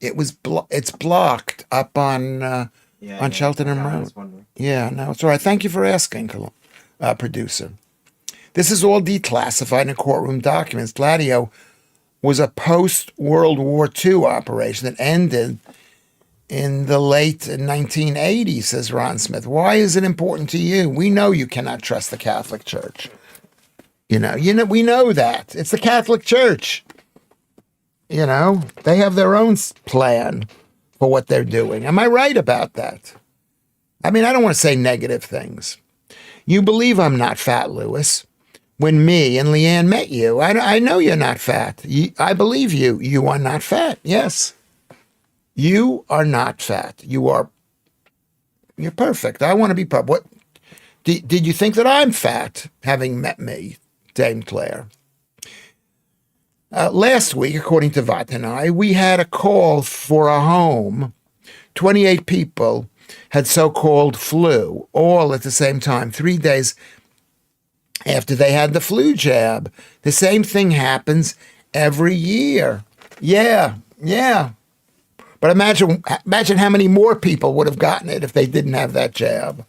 It's blocked up on Cheltenham Road. Yeah, no, it's all right. Thank you for asking, producer. This is all declassified in courtroom documents. Gladio was a post-World War II operation that ended in the late 1980s, says Ron Smith. Why is it important to you? We know you cannot trust the Catholic Church. We know that. It's the Catholic Church. They have their own plan for what they're doing. Am I right about that? I mean, I don't want to say negative things. You believe I'm not fat, Lewis. When me and Leanne met you, I know you're not fat. I believe you. You are not fat. Yes. You are not fat. You're perfect. I want to be perfect. What? Did you think that I'm fat, having met me, Dame Claire? Last week, according to Vat and I, we had a call for a home. 28 people had so-called flu, all at the same time, 3 days after they had the flu jab. The same thing happens every year. Yeah. But imagine how many more people would have gotten it if they didn't have that jab.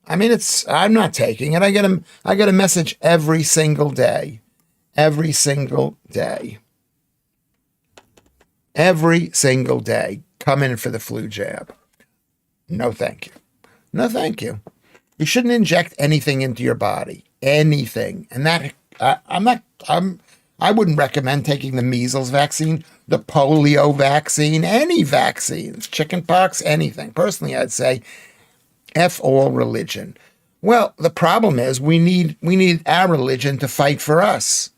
I mean, I'm not taking it. I get a message every single day. Every single day. Every single day. Come in for the flu jab. No, thank you. No, thank you. You shouldn't inject anything into your body. Anything. And that, I wouldn't recommend taking the measles vaccine, the polio vaccine, any vaccines, chickenpox, anything. Personally, I'd say F all religion. Well, the problem is we need our religion to fight for us.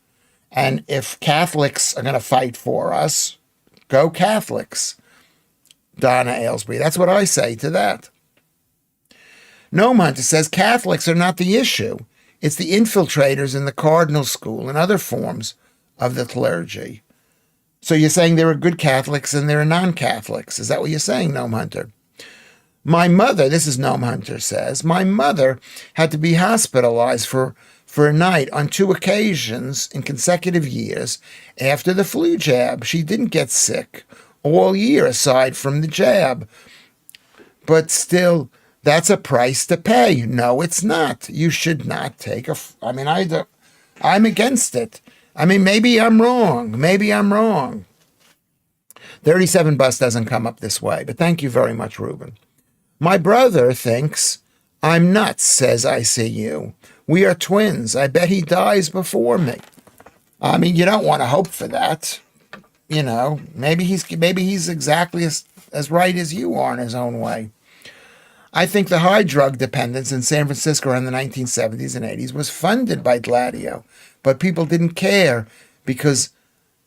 And if Catholics are going to fight for us, go Catholics. Donna Aylesbury. That's what I say to that. Gnome Hunter says Catholics are not the issue. It's the infiltrators in the cardinal school and other forms of the clergy. So you're saying there are good Catholics and there are non-Catholics. Is that what you're saying, Gnome Hunter? My mother, this is Gnome Hunter says, my mother had to be hospitalized for a night on 2 occasions in consecutive years after the flu jab. She didn't get sick all year aside from the jab. But still, that's a price to pay. No, it's not. You should not take I'm against it. I mean, maybe I'm wrong. Maybe I'm wrong. 37 bus doesn't come up this way, but thank you very much, Ruben. My brother thinks I'm nuts, says ICU. We are twins. I bet he dies before me. I mean, you don't want to hope for that. You know, maybe he's exactly as right as you are in his own way. I think the high drug dependence in San Francisco in the 1970s and 80s was funded by Gladio, but people didn't care because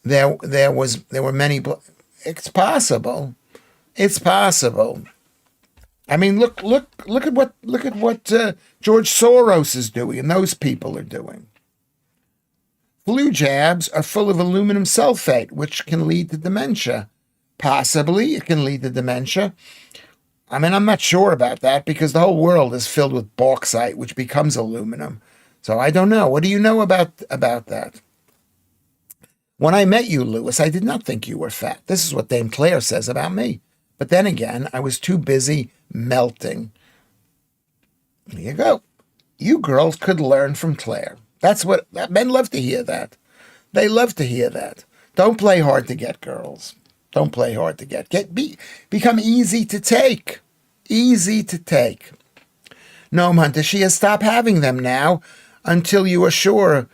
there were many. It's possible. It's possible. I mean, look at what George Soros is doing and those people are doing. Flu jabs are full of aluminum sulfate, which can lead to dementia. Possibly, it can lead to dementia. I mean, I'm not sure about that because the whole world is filled with bauxite, which becomes aluminum. So I don't know. What do you know about that? When I met you, Lewis, I did not think you were fat. This is what Dame Claire says about me. But then again, I was too busy melting. There you go. You girls could learn from Claire. That's what men love to hear that. They love to hear that. Don't play hard to get, girls. Don't play hard to get. Become easy to take. Easy to take. Gnome Hunter, she has stopped having them now until you are sure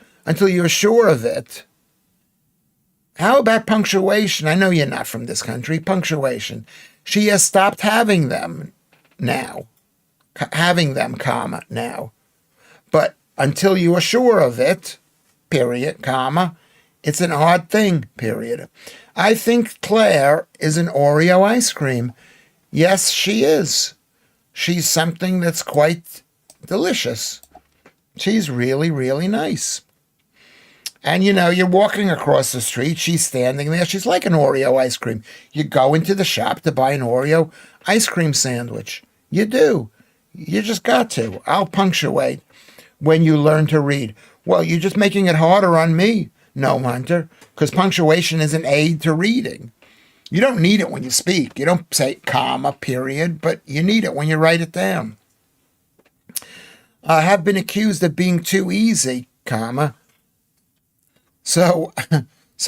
of it. How about punctuation? I know you're not from this country. Punctuation. She has stopped having them now. Having them, comma, now. But until you are sure of it, period, comma, it's an odd thing, period. I think Claire is an Oreo ice cream. Yes, she is. She's something that's quite delicious. She's really, really nice. And, you know, you're walking across the street. She's standing there. She's like an Oreo ice cream. You go into the shop to buy an Oreo ice cream sandwich. You do. You just got to. I'll punctuate when you learn to read. Well, you're just making it harder on me, Gnome Hunter, because punctuation is an aid to reading. You don't need it when you speak. You don't say comma, period, but you need it when you write it down. I have been accused of being too easy, comma. So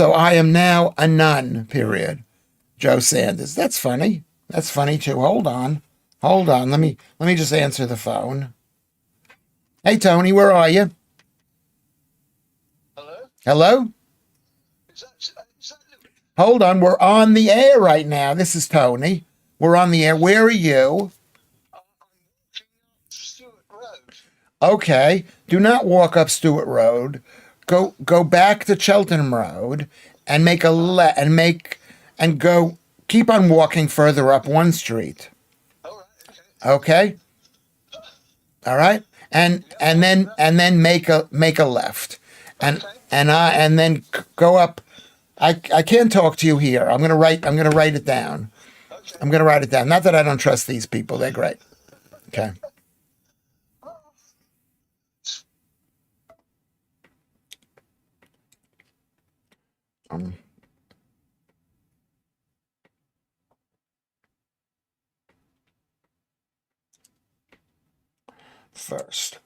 I am now a nun, period. Joe Sanders. That's funny. That's funny too. Hold on. Let me just answer the phone. Hey, Tony, where are you? Hello? Hello? Is that Lewis? Hold on. We're on the air right now. This is Tony. We're on the air. Where are you? I'm walking up Stewart Road. Okay. Do not walk up Stewart Road. Go back to Cheltenham Road and keep on walking further up one street. All right, okay. Okay? All right? And then make a left. And Okay. and then go up. I can't talk to you here. I'm gonna write it down. Okay. I'm gonna write it down. Not that I don't trust these people. They're great. Okay. first.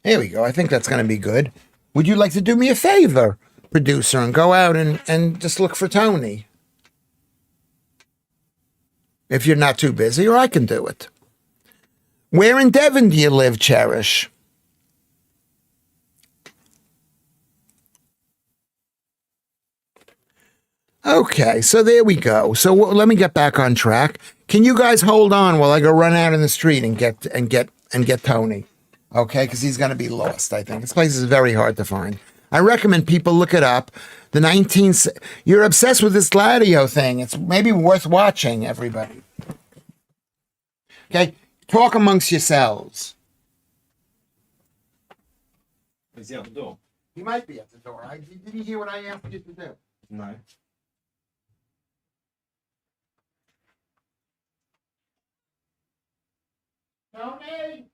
There we go. I think that's going to be good. Would you like to do me a favor, producer, and go out and just look for Tony? If you're not too busy, or I can do it. Where in Devon do you live, Cherish? Okay, so there we go. So let me get back on track. Can you guys hold on while I go run out in the street and get Tony? Okay, because he's going to be lost, I think. This place is very hard to find. I recommend people look it up. The 19th... You're obsessed with this Gladio thing. It's maybe worth watching, everybody. Okay, talk amongst yourselves. Is he out the door? He might be at the door. Did you hear what I asked you to do? No. Tony!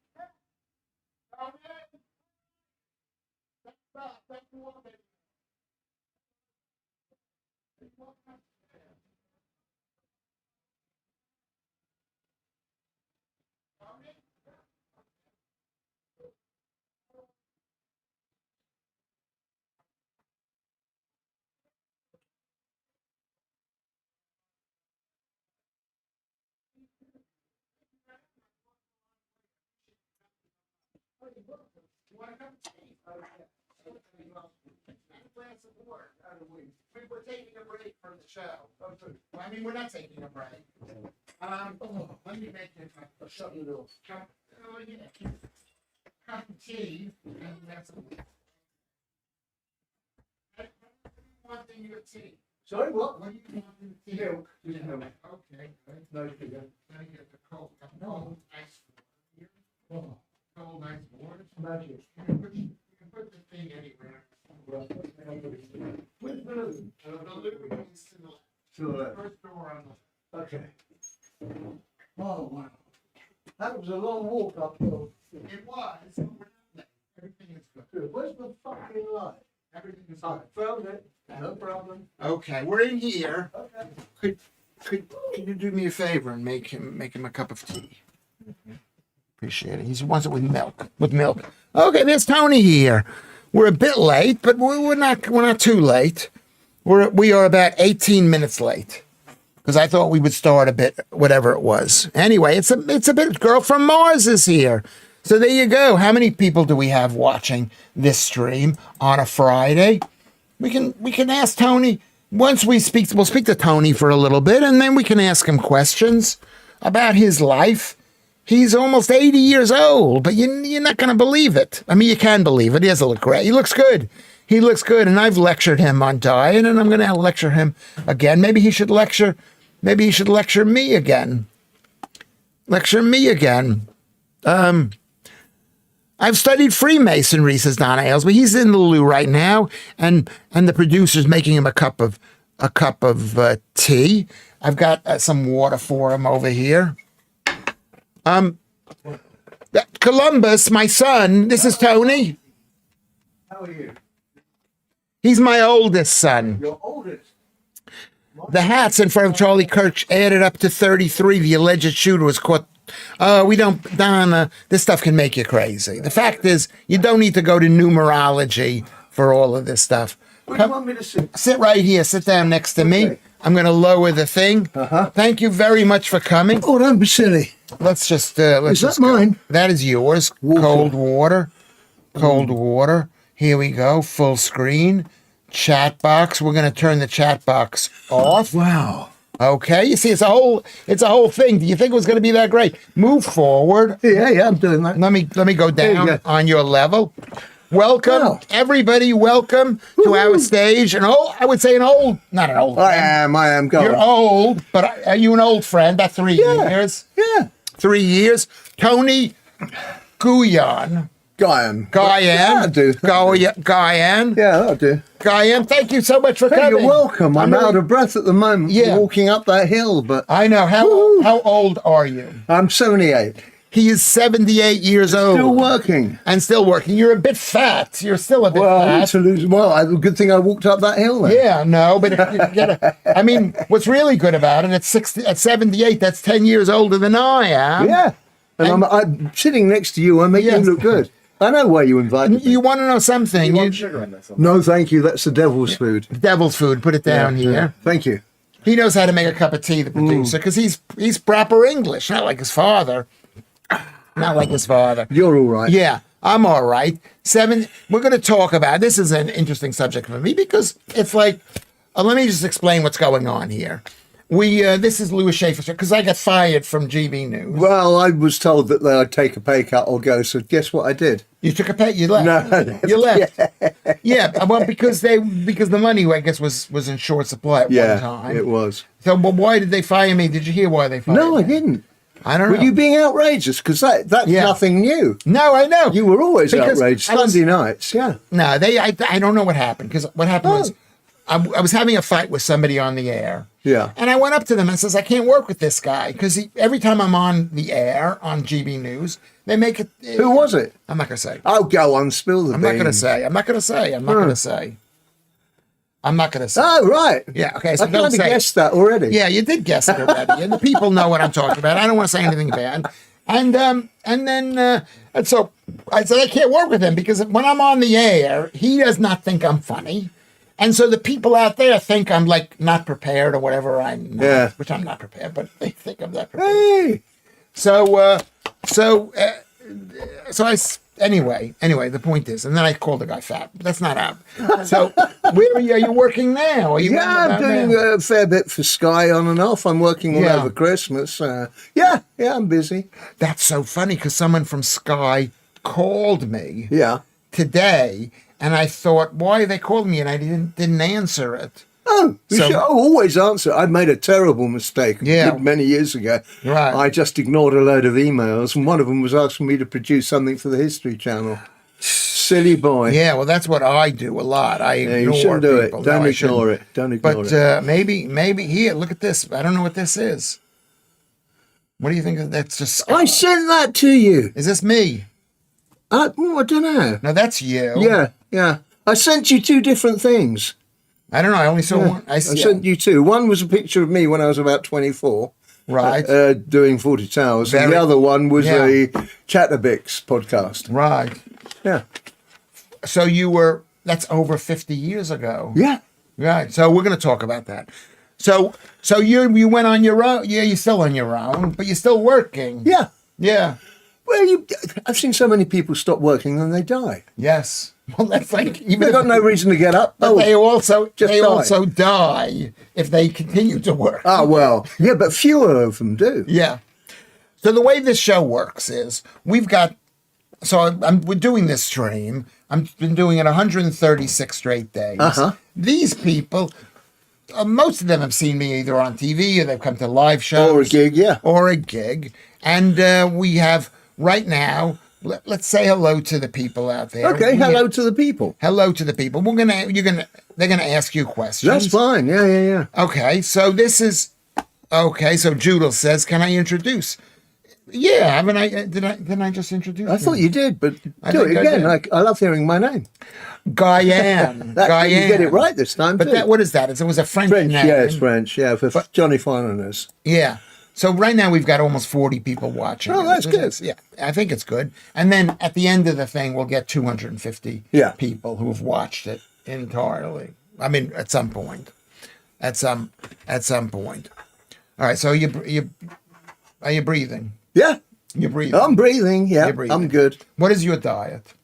We're taking a break from the show. Well, I mean, we're not taking a break. Let me make it. Shut your door. Oh, yeah. Cup of tea. And that's one thing your tea. Sorry, what? What do you want in the tea? Milk. Just milk. Okay, good. No sugar. Let me get the cold. No, ice water here. Oh, Cold ice water. magic. You can put the thing anywhere. Where's the loo? The loo is to the left. To the left. First door on the Okay. Oh, wow. That was a long walk uphill. It was. But we're not late. Everything is good. Good. Where's the fucking light? Everything is I good. found it. No problem. Okay, we're in here. Okay. Could you do me a favor and make him a cup of tea? Appreciate it. He wants it with milk. With milk. Okay, there's Tony here. We're a bit late, but we're not too late. We are about 18 minutes late because I thought we would start a bit, whatever it was. Anyway, it's a bit. Girl from Mars is here. So there you go. How many people do we have watching this stream on a Friday? We can ask Tony once we'll speak to Tony for a little bit, and then we can ask him questions about his life. He's almost 80 years old, but you're not going to believe it. I mean, you can believe it. He doesn't look great. He looks good. He looks good, and I've lectured him on diet, and I'm going to lecture him again. Maybe he should lecture me again. Lecture me again. I've studied Freemasonry, says Donna Aylesby. He's in the loo right now, and the producer's making him a cup of tea. I've got some water for him over here. Columbus, my son. This is Tony. How are you? He's my oldest son. Your oldest. The hats in front of Charlie Kirk added up to 33. The alleged shooter was caught. We don't, Donna, this stuff can make you crazy. The fact is, you don't need to go to numerology for all of this stuff. Where do you want me to sit? Sit right here. Sit down next to me. Okay. I'm going to lower the thing. Thank you very much for coming. Oh, don't be silly. Let's just, Is that mine? That is yours. Water. Cold water. Cold water. Here we go. Full screen. Chat box. We're going to turn the chat box off. Wow. Okay. You see, it's a whole thing. Do you think it was going to be that great? Move forward. Yeah, I'm doing that. Let me go There you down go. on your level. Welcome, Wow. everybody. Welcome to our stage. I would say not an old friend. I am going. You're old, but are you an old friend? About 3 years. Yeah. 3 years. Tony Guyan. Guyan. Guyan. Yeah, I do. Guyan. Yeah, I do. Guyan, thank you so much for Hey, coming. you're welcome. I'm really- out of breath at the moment Yeah. walking up that hill, but I know. How old are you? I'm 78. He is 78 years old. Still working. And still working. You're a bit fat. You're still a bit Well, fat. good thing I walked up that hill then. Yeah, no, but if you get I mean, what's really good about it, at 78, that's 10 years older than I am. Yeah. And I'm sitting next to you. I make Yes. you look good. I know why you invited me. You want to know something? You want sugar in this? No, thank you. That's the devil's food. Devil's food. Put it down here. Yeah. Thank you. He knows how to make a cup of tea, the producer, because he's proper English, not like his father. Not like his father. You're all right. Yeah, I'm all right. We're going to talk about, this is an interesting subject for me because it's like, let me just explain what's going on here. This is Lewis Schaffer, because I got fired from GB News. Well, I was told that I'd take a pay cut or go, so guess what I did? You took a pay, you left. No. You left. Yeah, well, because the money, I guess, was in short supply at one time. It was. So, but why did they fire me? Did you hear why they fired me? No, I didn't. I don't know. Were you being outrageous? Because that's nothing new. No, I know. You were always Because outraged. Sunday nights, yeah. No, I don't know what happened, because what happened was I was having a fight with somebody on the air. Yeah. And I went up to them and says, I can't work with this guy because every time I'm on the air on GB News, they make it. Who was it? I'm not going to say. Oh, go on, spill the I'm not going to beans. say. I'm not going to say. I'm not going to say. I'm not going to say. Oh, right. Yeah, okay. So I don't kind of say. guessed that already. Yeah, you did guess it already, and the people know what I'm talking about. I don't want to say anything bad. And so I said I can't work with him because when I'm on the air, he does not think I'm funny, and so the people out there think I'm like not prepared or whatever. I'm not, which I'm not prepared, but they think I'm not prepared. Hey. Anyway, the point is, and then I called the guy fat. But that's not out. So, where are you working now? Are you I'm doing a fair bit for Sky on and off. I'm working all over Christmas. Yeah, I'm busy. That's so funny because someone from Sky called me today, and I thought, why are they calling me? And I didn't answer it. Oh, you should always answer. I made a terrible mistake many years ago. Right. I just ignored a load of emails, and one of them was asking me to produce something for the History Channel. Silly boy. Yeah, well, that's what I do a lot. I ignore you shouldn't do people. it. Don't No, ignore it. Don't ignore it. But maybe here, look at this. I don't know what this is. What do you think? That's just. I sent that to you. Is this me? I don't know. No, that's you. Yeah. I sent you two different things. I don't know. I only saw one. I sent you two. One was a picture of me when I was about 24. Right. Doing Fawlty Towers. And the other one was a Chatterbix podcast. Right. Yeah. So that's over 50 years ago. Yeah. Right. So we're going to talk about that. So you went on your own. Yeah, you're still on your own, but you're still working. Yeah. Yeah. Well, I've seen so many people stop working and they die. Yes. Well, that's like even They've got no reason to get up. But they also die. die if they continue to work. Oh well, yeah, but fewer of them do. Yeah. So the way this show works is we're doing this stream. I've been doing it 136 straight days. These people, most of them have seen me either on TV or they've come to live shows or a gig, and we have right now. Let's say hello to the people out there. Okay, hello to the people. Hello to the people. They're gonna ask you questions. That's fine. Yeah. Okay, so this is okay. So Judel says, "Can I introduce?" Yeah, haven't I? Didn't I just introduce? I thought you did, but do it think again. I love hearing my name. Guyan. Guyan. You get it right this time. But too. what is that? It was a French name. Yeah, it's French. Yeah, for Johnny Foreigners. Yeah. So right now we've got almost 40 people watching. Oh, that's good. Yeah, I think it's good. And then at the end of the thing, we'll get 250 people who have watched it entirely. I mean, at some point. At some point. All right. So are you breathing? Yeah. You're breathing. I'm breathing. Yeah. You're breathing. I'm good. What is your diet?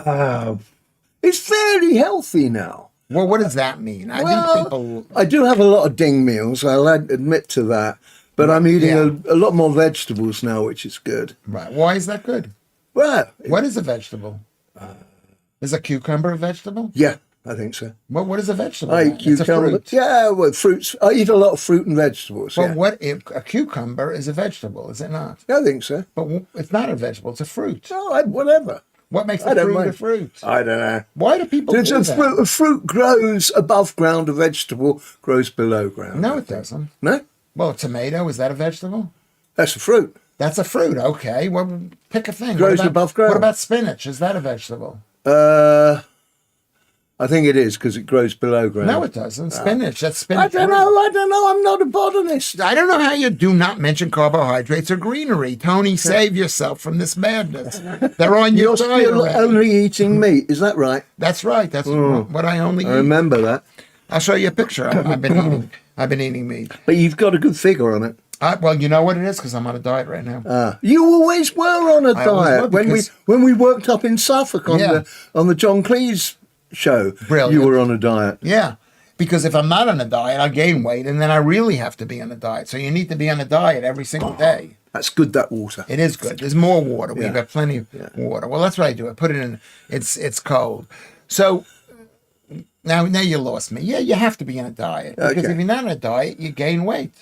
It's fairly healthy now. Well, what does that mean? I do have a lot of ding meals. I'll admit to that. But I'm eating a lot more vegetables now, which is good. Right. Why is that good? Well, what is a vegetable? Is a cucumber a vegetable? Yeah, I think so. What is a vegetable? I eat cucumber. Yeah, well, fruits. I eat a lot of fruit and vegetables. But what if a cucumber is a vegetable? Is it not? I think so. But it's not a vegetable. It's a fruit. Oh, whatever. What makes the fruit a fruit? I don't know. Why do people do that? A fruit grows above ground. A vegetable grows below ground. No, it doesn't. No? Well, a tomato, is that a vegetable? That's a fruit. That's a fruit. Okay. Well, pick a thing. Grows above ground. What about spinach? Is that a vegetable? I think it is because it grows below ground. No, it doesn't. Spinach. That's spinach. I don't know. I'm not a botanist. I don't know how you do not mention carbohydrates or greenery. Tony, save yourself from this madness. They're on your You're diet still already. only eating meat. Is that right? That's right. That's what I only I eat. remember that. I'll show you a picture. I've been eating meat. But you've got a good figure on it. Well, you know what it is because I'm on a diet right now. You always were on a I always diet were when we worked up in Suffolk on Yeah. the John Cleese show. Brilliant. You were on a diet. Yeah, because if I'm not on a diet, I gain weight, and then I really have to be on a diet. So you need to be on a diet every single day. That's good. That water. It is good. There's more water. We've Yeah. got plenty of water. Well, that's what I do. I put it in. It's cold. So now you lost me. Yeah, you have to be on a diet because Okay. if you're not on a diet, you gain weight.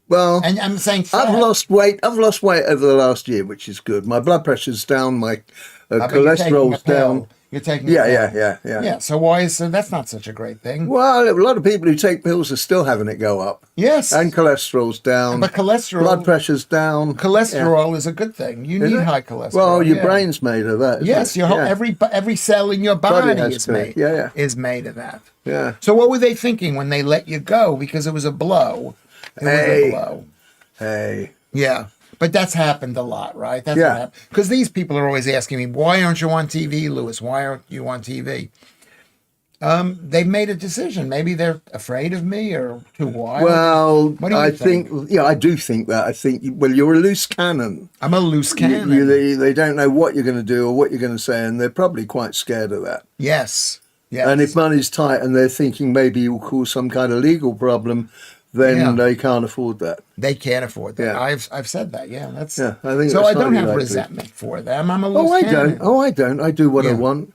Well, And I'm saying fat. I've lost weight. I've lost weight over the last year, which is good. My blood pressure's down. My But you're taking a cholesterol's pill. down. You're taking. Yeah, a pill. yeah. Yeah. So that's not such a great thing. Well, a lot of people who take pills are still having it go up. Yes. And cholesterol's down. But cholesterol. blood pressure's down. Cholesterol is a good thing. You Is need it? high cholesterol. Well, your yeah. brain's made of that. isn't Yes, it? your whole, Yeah. every cell in your body, Body has is to. made. Yeah. Is made of that. Yeah. So what were they thinking when they let you go? Because it was a blow. It was Hey. a blow. Hey. Yeah. But that's happened a lot, right? That's Yeah. what happened. Because these people are always asking me, why aren't you on TV, Lewis? Why aren't you on TV? They've made a decision. Maybe they're afraid of me or too wild. Well, What do you I think? I do think that. I think, well, you're a loose cannon. I'm a loose cannon. They don't know what you're going to do or what you're going to say, and they're probably quite scared of that. Yes. Yes. And if money's tight and they're thinking maybe you'll cause some kind of legal problem, then Yeah. they can't afford that. They can't afford that. Yeah. I've said that. Yeah, that's. Yeah, I think so. that's I don't highly have likely. resentment for them. I'm a loose Oh, I cannon. don't. Oh, I don't. I do what I Yeah. want.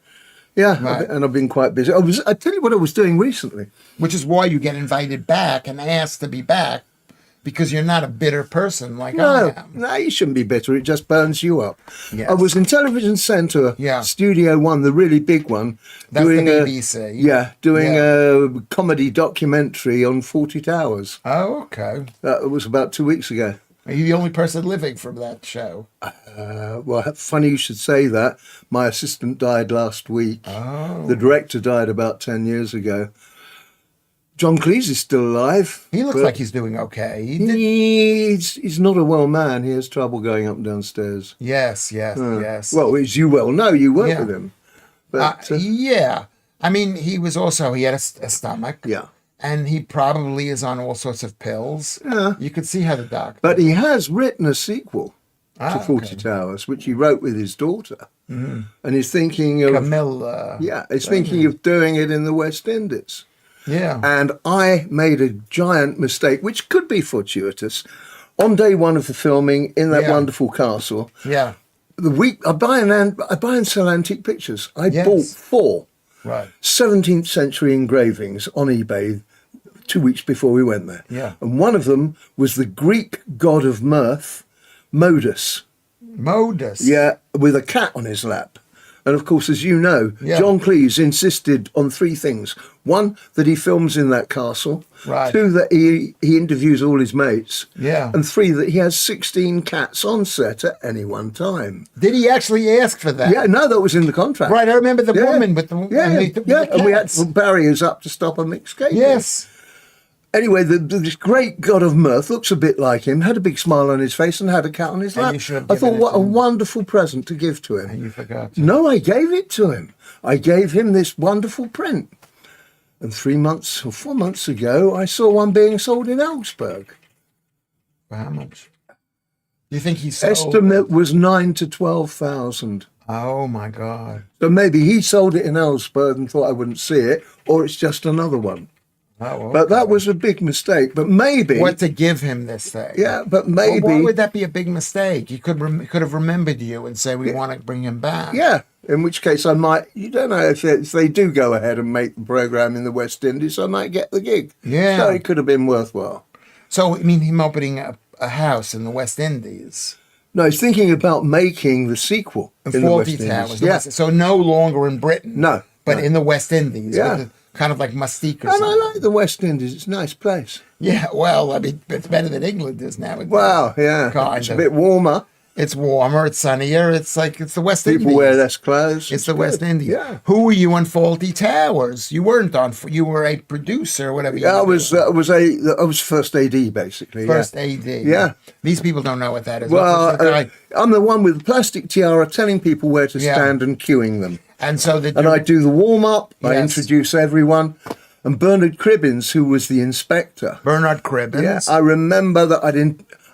Yeah, Right. and I've been quite busy. I tell you what I was doing recently. Which is why you get invited back and asked to be back, because you're not a bitter person like I No, am. no, you shouldn't be bitter. It just burns you up. Yes. I was in Television Centre, Yeah. Studio One, the really big one. That's the doing BBC. doing Yeah. a comedy documentary on Fawlty Towers. Oh, okay. That was about 2 weeks ago. Are you the only person living from that show? Well, funny you should say that. My assistant died last week. Oh. The director died about 10 years ago. John Cleese is still alive. He looks but like he's doing okay. He did. he's not a well man. He has trouble going up and downstairs. Yes, yes, yes. Well, as you well know, you work Yeah. with him. But yeah. I mean, he had a stomach. yeah. And he probably is on all sorts of pills. Yeah. You could see how the doctor. But he has written a sequel Ah, to Fawlty Towers, which he wrote with his daughter. Mm-hmm. And he's thinking of Camilla. he's thinking of doing it in the West Indies. Yeah. And I made a giant mistake, which could be fortuitous. On day one of the filming in that Yeah. wonderful castle, Yeah. the week I buy and sell antique pictures. I Yes. bought 4 Right. 17th century engravings on eBay 2 weeks before we went there. Yeah. And one of them was the Greek god of mirth, Modus. Modus. Yeah, with a cat on his lap. And of course, as you know, Yeah. John Cleese insisted on 3 things. 1, that he films in that castle. Right. 2, that he interviews all his mates. Yeah. And 3, that he has 16 cats on set at any one time. Did he actually ask for that? Yeah, no, that was in the contract. Right. I remember the Yeah. woman with the with the and we had cats. barriers up to stop them escaping. Yes. Anyway, this great god of mirth looks a bit like him, had a big smile on his face and had a cat on his And lap. you should have I given thought, it what to a him. wonderful present to give to him. And you forgot. to. No, I gave it to him. I gave him this wonderful print. And 3 months or 4 months ago, I saw one being sold in Augsburg. For how much? Do you think he sold? Estimate was 9 to 12,000. Oh my God. So maybe he sold it in Augsburg and thought I wouldn't see it, or it's just another one. Oh, But that okay. was a big mistake. But maybe, What to give him this thing? yeah, but Well, maybe, why would that be a big mistake? He could have remembered you and say we want to bring him back. yeah. In which case, I might. You don't know if they do go ahead and make the program in the West Indies, I might get the gig. Yeah. So it could have been worthwhile. So I mean, him opening a house in the West Indies, No, he's thinking about making the sequel in in the West Fawlty Indies. Towers. Yeah. So no longer in Britain. No, but no. in the West Indies. Yeah. With kind of like Mustique or And something. I like the West Indies. It's a nice place. Yeah, well, I mean, it's better than England is now. Wow, yeah. Kind It's of. a bit warmer. It's warmer, it's sunnier. It's like it's the West Indies. People wear less clothes. It's the West good. Indies. Yeah. Who were you on Fawlty Towers? You weren't on. You were a producer, or whatever. Yeah, I you were. was first AD basically. First yeah. AD. Yeah. These people don't know what that is. Well, What's the guy? I'm the one with the plastic tiara telling people where to Yeah. stand and cueing them. And so the And I do the warm up. I Yes. introduce everyone. And Bernard Cribbins, who was the inspector. Bernard Cribbins. Yeah, I remember that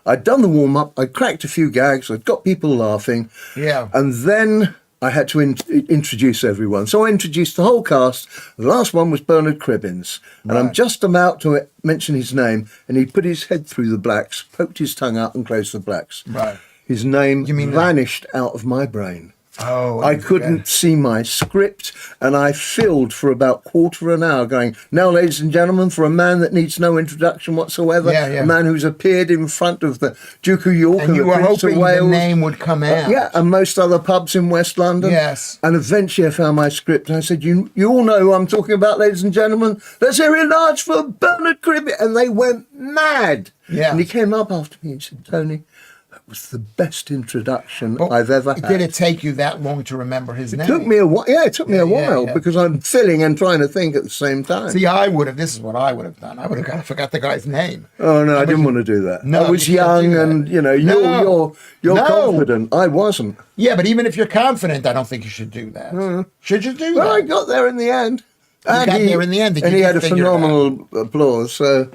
I'd done the warm up. I'd cracked a few gags. I'd got people laughing. Yeah. And then I had to introduce everyone. So I introduced the whole cast. The last one was Bernard Cribbins. And I'm Right. just about to mention his name. And he put his head through the blacks, poked his tongue out and closed the blacks. Right. His name You mean vanished out of my brain. Oh, I couldn't see my script, and I filled for about quarter of an hour going, now, ladies and gentlemen, for a man that needs no introduction whatsoever, Yeah, yeah. a man who's appeared in front of the Duke of York And and you the were Prince hoping of Wales. the name would come out. Yeah, and most other pubs in West London. Yes. And eventually I found my script, and I said, you all know who I'm talking about, ladies and gentlemen. Let's hear it large for Bernard Cribbins. And they went mad. Yeah. And he came up after me and said, Tony, that was the best introduction But I've ever had. Did it take you that long to remember his name? It took me a while. Yeah, it took me a Yeah, while yeah. because I'm filling and trying to think at the same time. See, I would have. This is what I would have done. I would have forgot the guy's name. Oh no, I didn't want to do that. No, I was you can't do young, that. and you know, No. you're No. confident. I wasn't. Yeah, but even if you're confident, I don't think you should do that. Should you do Well, I that? got there in the end. got there in the end. Did and you he had a figure it out? phenomenal applause. So,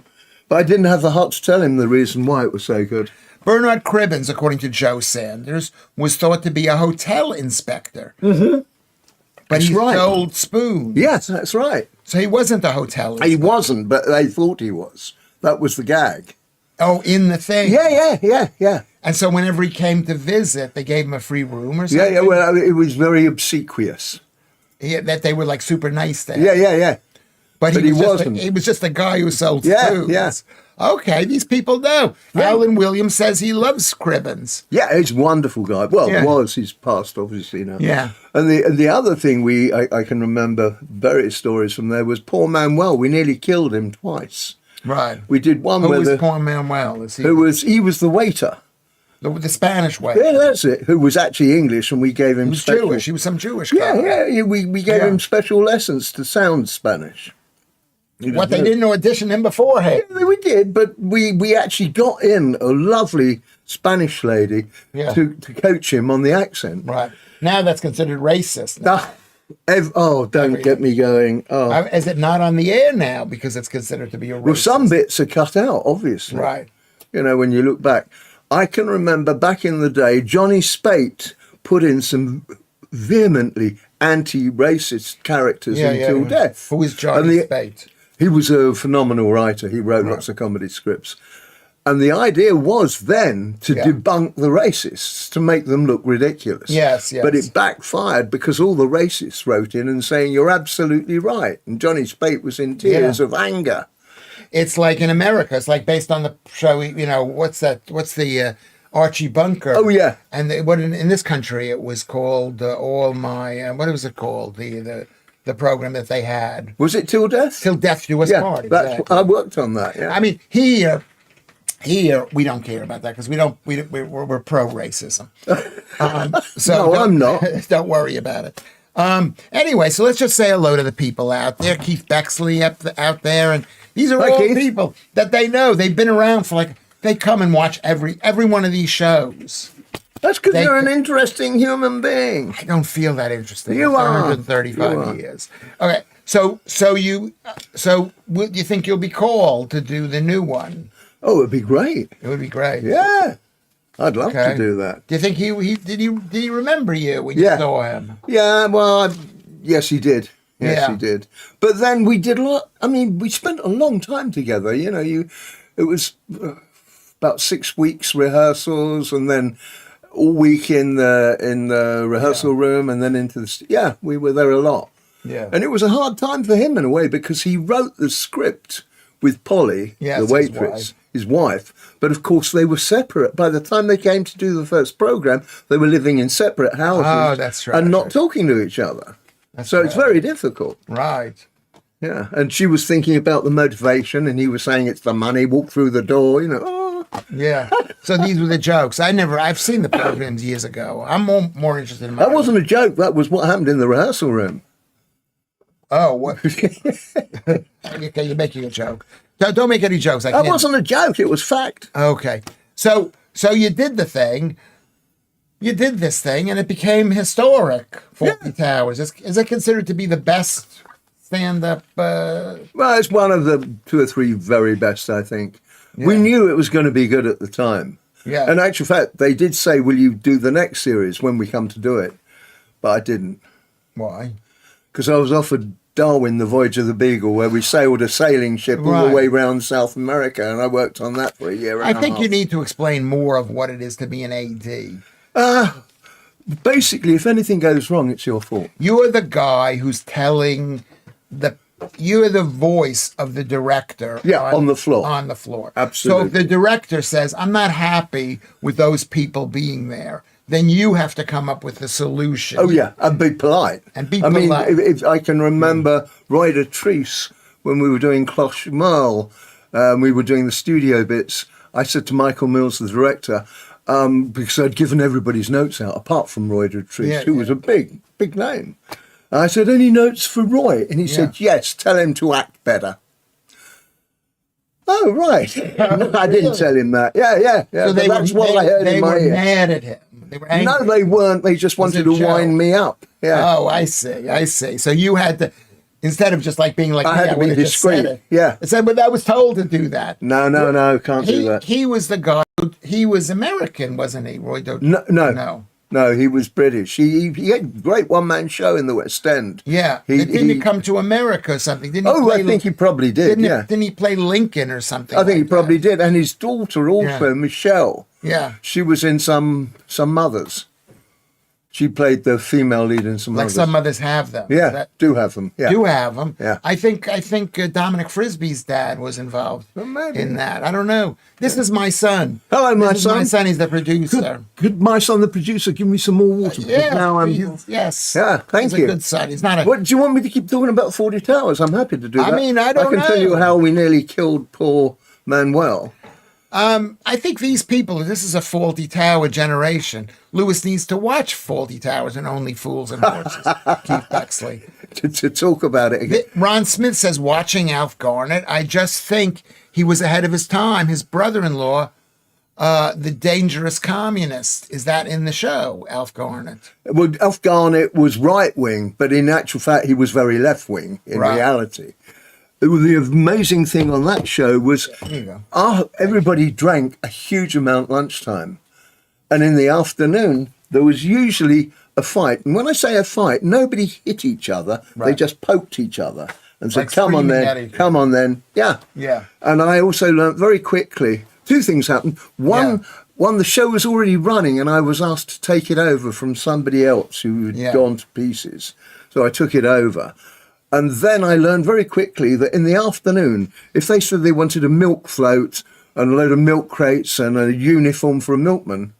but I didn't have the heart to tell him the reason why it was so good. Bernard Cribbins, according to Joe Sanders, was thought to be a hotel inspector. Mm-hmm. But he right. sold spoons. Yes, that's right. So he wasn't a hotel He inspector. wasn't, but they thought he was. That was the gag. Oh, in the thing. Yeah. And so whenever he came to visit, they gave him a free room or something? Yeah. Well, it was very obsequious. That they were like super nice to him. Yeah. But But he he was wasn't. he was just a guy who sold Yeah, spoons. yeah. Okay, these people know. Yeah. Alan Williams says he loves Cribbins. Yeah, he's a wonderful guy. Well, Yeah. he's passed obviously now. Yeah. And the other thing I can remember various stories from there was poor Manuel. We nearly killed him twice. Right. We did one Who where was poor Manuel? Is he he was the waiter. the Spanish way? Yeah, that's it. Who was actually English, and we gave him He was special. Jewish. He was some Jewish guy. Yeah. We gave Yeah. him special lessons to sound Spanish. What, they didn't audition him beforehand? Yeah, we did, but we actually got in a lovely Spanish lady Yeah. to coach him on the accent. Right. Now that's considered racist. Don't get me going. Oh. Is it not on the air now because it's considered to be a racist? Well, some bits are cut out, obviously. Right. You know, when you look back. I can remember back in the day, Johnny Spate put in some vehemently anti-racist characters in Till Death. Who is Johnny Spate? He was a phenomenal writer. He wrote lots of comedy scripts. And the idea was then to debunk the racists, to make them look ridiculous. Yes. But it backfired because all the racists wrote in and saying, you're absolutely right. And Johnny Spate was in tears of anger. It's like in America. It's like based on the show. You know, what's that? What's the Archie Bunker? Oh, yeah. And what in this country it was called All My. What was it called? The program that they had. Was it Till Death? Till Death Do Us Part. Exactly. I worked on that, yeah. I mean, here we don't care about that because we're pro racism. So No, I'm not. Don't worry about it. Anyway, so let's just say hello to the people out there. Keith Bexley out there, and these are Hi, all Keith. people that they know. They've been around for they come and watch every one of these shows. That's because They- you're an interesting human being. I don't feel that interesting. You after are. 135 You are. years. Okay, so you think you'll be called to do the new one? Oh, it'd be great. It would be great. Yeah. I'd love Okay. to do that. Do you think did he remember you when you Yeah. saw him? Yeah, well, yes, he did. Yes, Yeah. he did. But then we did a lot. I mean, we spent a long time together. You know, it was about 6 weeks rehearsals, and then all week in the rehearsal room, and then into the we were there a lot. Yeah. And it was a hard time for him in a way because he wrote the script with Polly, Yes, the waitress, his wife. But of course, they were separate. By the time they came to do the first program, they were living in separate houses. Oh, that's right. And not talking to each other. So it's very difficult. Right. Yeah, and she was thinking about the motivation, and he was saying it's the money. Walk through the door, you know. Oh. Yeah. So these were the jokes. I've seen the programs years ago. I'm more interested in my That wasn't a joke. That was what happened in the rehearsal room. Oh, what? Okay, you're making a joke. Don't make any jokes. That wasn't a joke. It was fact. Okay. So you did the thing. You did this thing, and it became historic. Fawlty Towers. Is it considered to be the best stand-up? Well, it's one of the 2 or 3 very best, I think. Yeah. We knew it was going to be good at the time. Yeah. In actual fact, they did say, will you do the next series when we come to do it? But I didn't. Why? Because I was offered Darwin, the Voyage of the Beagle, where we sailed a sailing ship all Right. the way around South America, and I worked on that for a year and I a half. think you need to explain more of what it is to be an AD. Basically, if anything goes wrong, it's your fault. You're the guy who's telling you're the voice of the director. Yeah, on the floor. On the floor. Absolutely. So if the director says, I'm not happy with those people being there, then you have to come up with a solution. Oh, yeah, and be polite. And be I mean, polite. if I can remember Roy de Treese, when we were doing Cloche Merle, we were doing the studio bits, I said to Michael Mills, the director, because I'd given everybody's notes out, apart from Roy de Treese, who was a big name. I said, any notes for Roy? And he said, yes, tell him to act better. Oh, right. I didn't tell him that. Yeah. So That's what I heard in my They were ear. mad at him. They were angry. No, they weren't. They just wanted to wind me up. Yeah. Oh, I see. So you had to, instead of just like being like, I had to be discreet. Yeah. I said, but I was told to do that. No, can't do that. He was the guy. He was American, wasn't he, Roy? No, he was British. He had a great one-man show in the West End. Yeah. Didn't he come to America or something? Didn't he Oh, I think he probably did, Didn't he play Lincoln or something? I think he like probably that? did. And his daughter also, Michelle. Yeah. She was in some mothers. She played the female lead in some Like others. some mothers have them. Yeah, do have them. Yeah. Do have them. Yeah. I think Dominic Frisbee's dad was involved maybe. in that. I don't know. This is my son. Hello, my This is son. my son. He's the producer. Could my son, the producer, give me some more water? Because Yeah. now I'm... Yes. Yeah, thank He's you. a good son. He's not a. What, do you want me to keep talking about Fawlty Towers? I'm happy to do I that. mean, I don't I can tell you know. how we nearly killed poor Manuel. I think these people, this is a Fawlty Tower generation. Lewis needs to watch Fawlty Towers and Only Fools and Horses. Keith Bexley. To talk about it again. Ron Smith says, watching Alf Garnett, I just think he was ahead of his time. His brother-in-law, the dangerous communist, is that in the show, Alf Garnett? Well, Alf Garnett was right-wing, but in actual fact, he was very left-wing in reality. The amazing thing on that show was everybody drank a huge amount lunchtime. And in the afternoon, there was usually a fight. And when I say a fight, nobody hit each other. They just poked each other and said, Like come on screaming at then, each come on then. Yeah. Yeah. And I also learnt very quickly, 2 things happened. One, the show was already running and I was asked to take it over from somebody else who had gone to pieces. So I took it over. And then I learned very quickly that in the afternoon, if they said they wanted a milk float and a load of milk crates and a uniform for a milkman,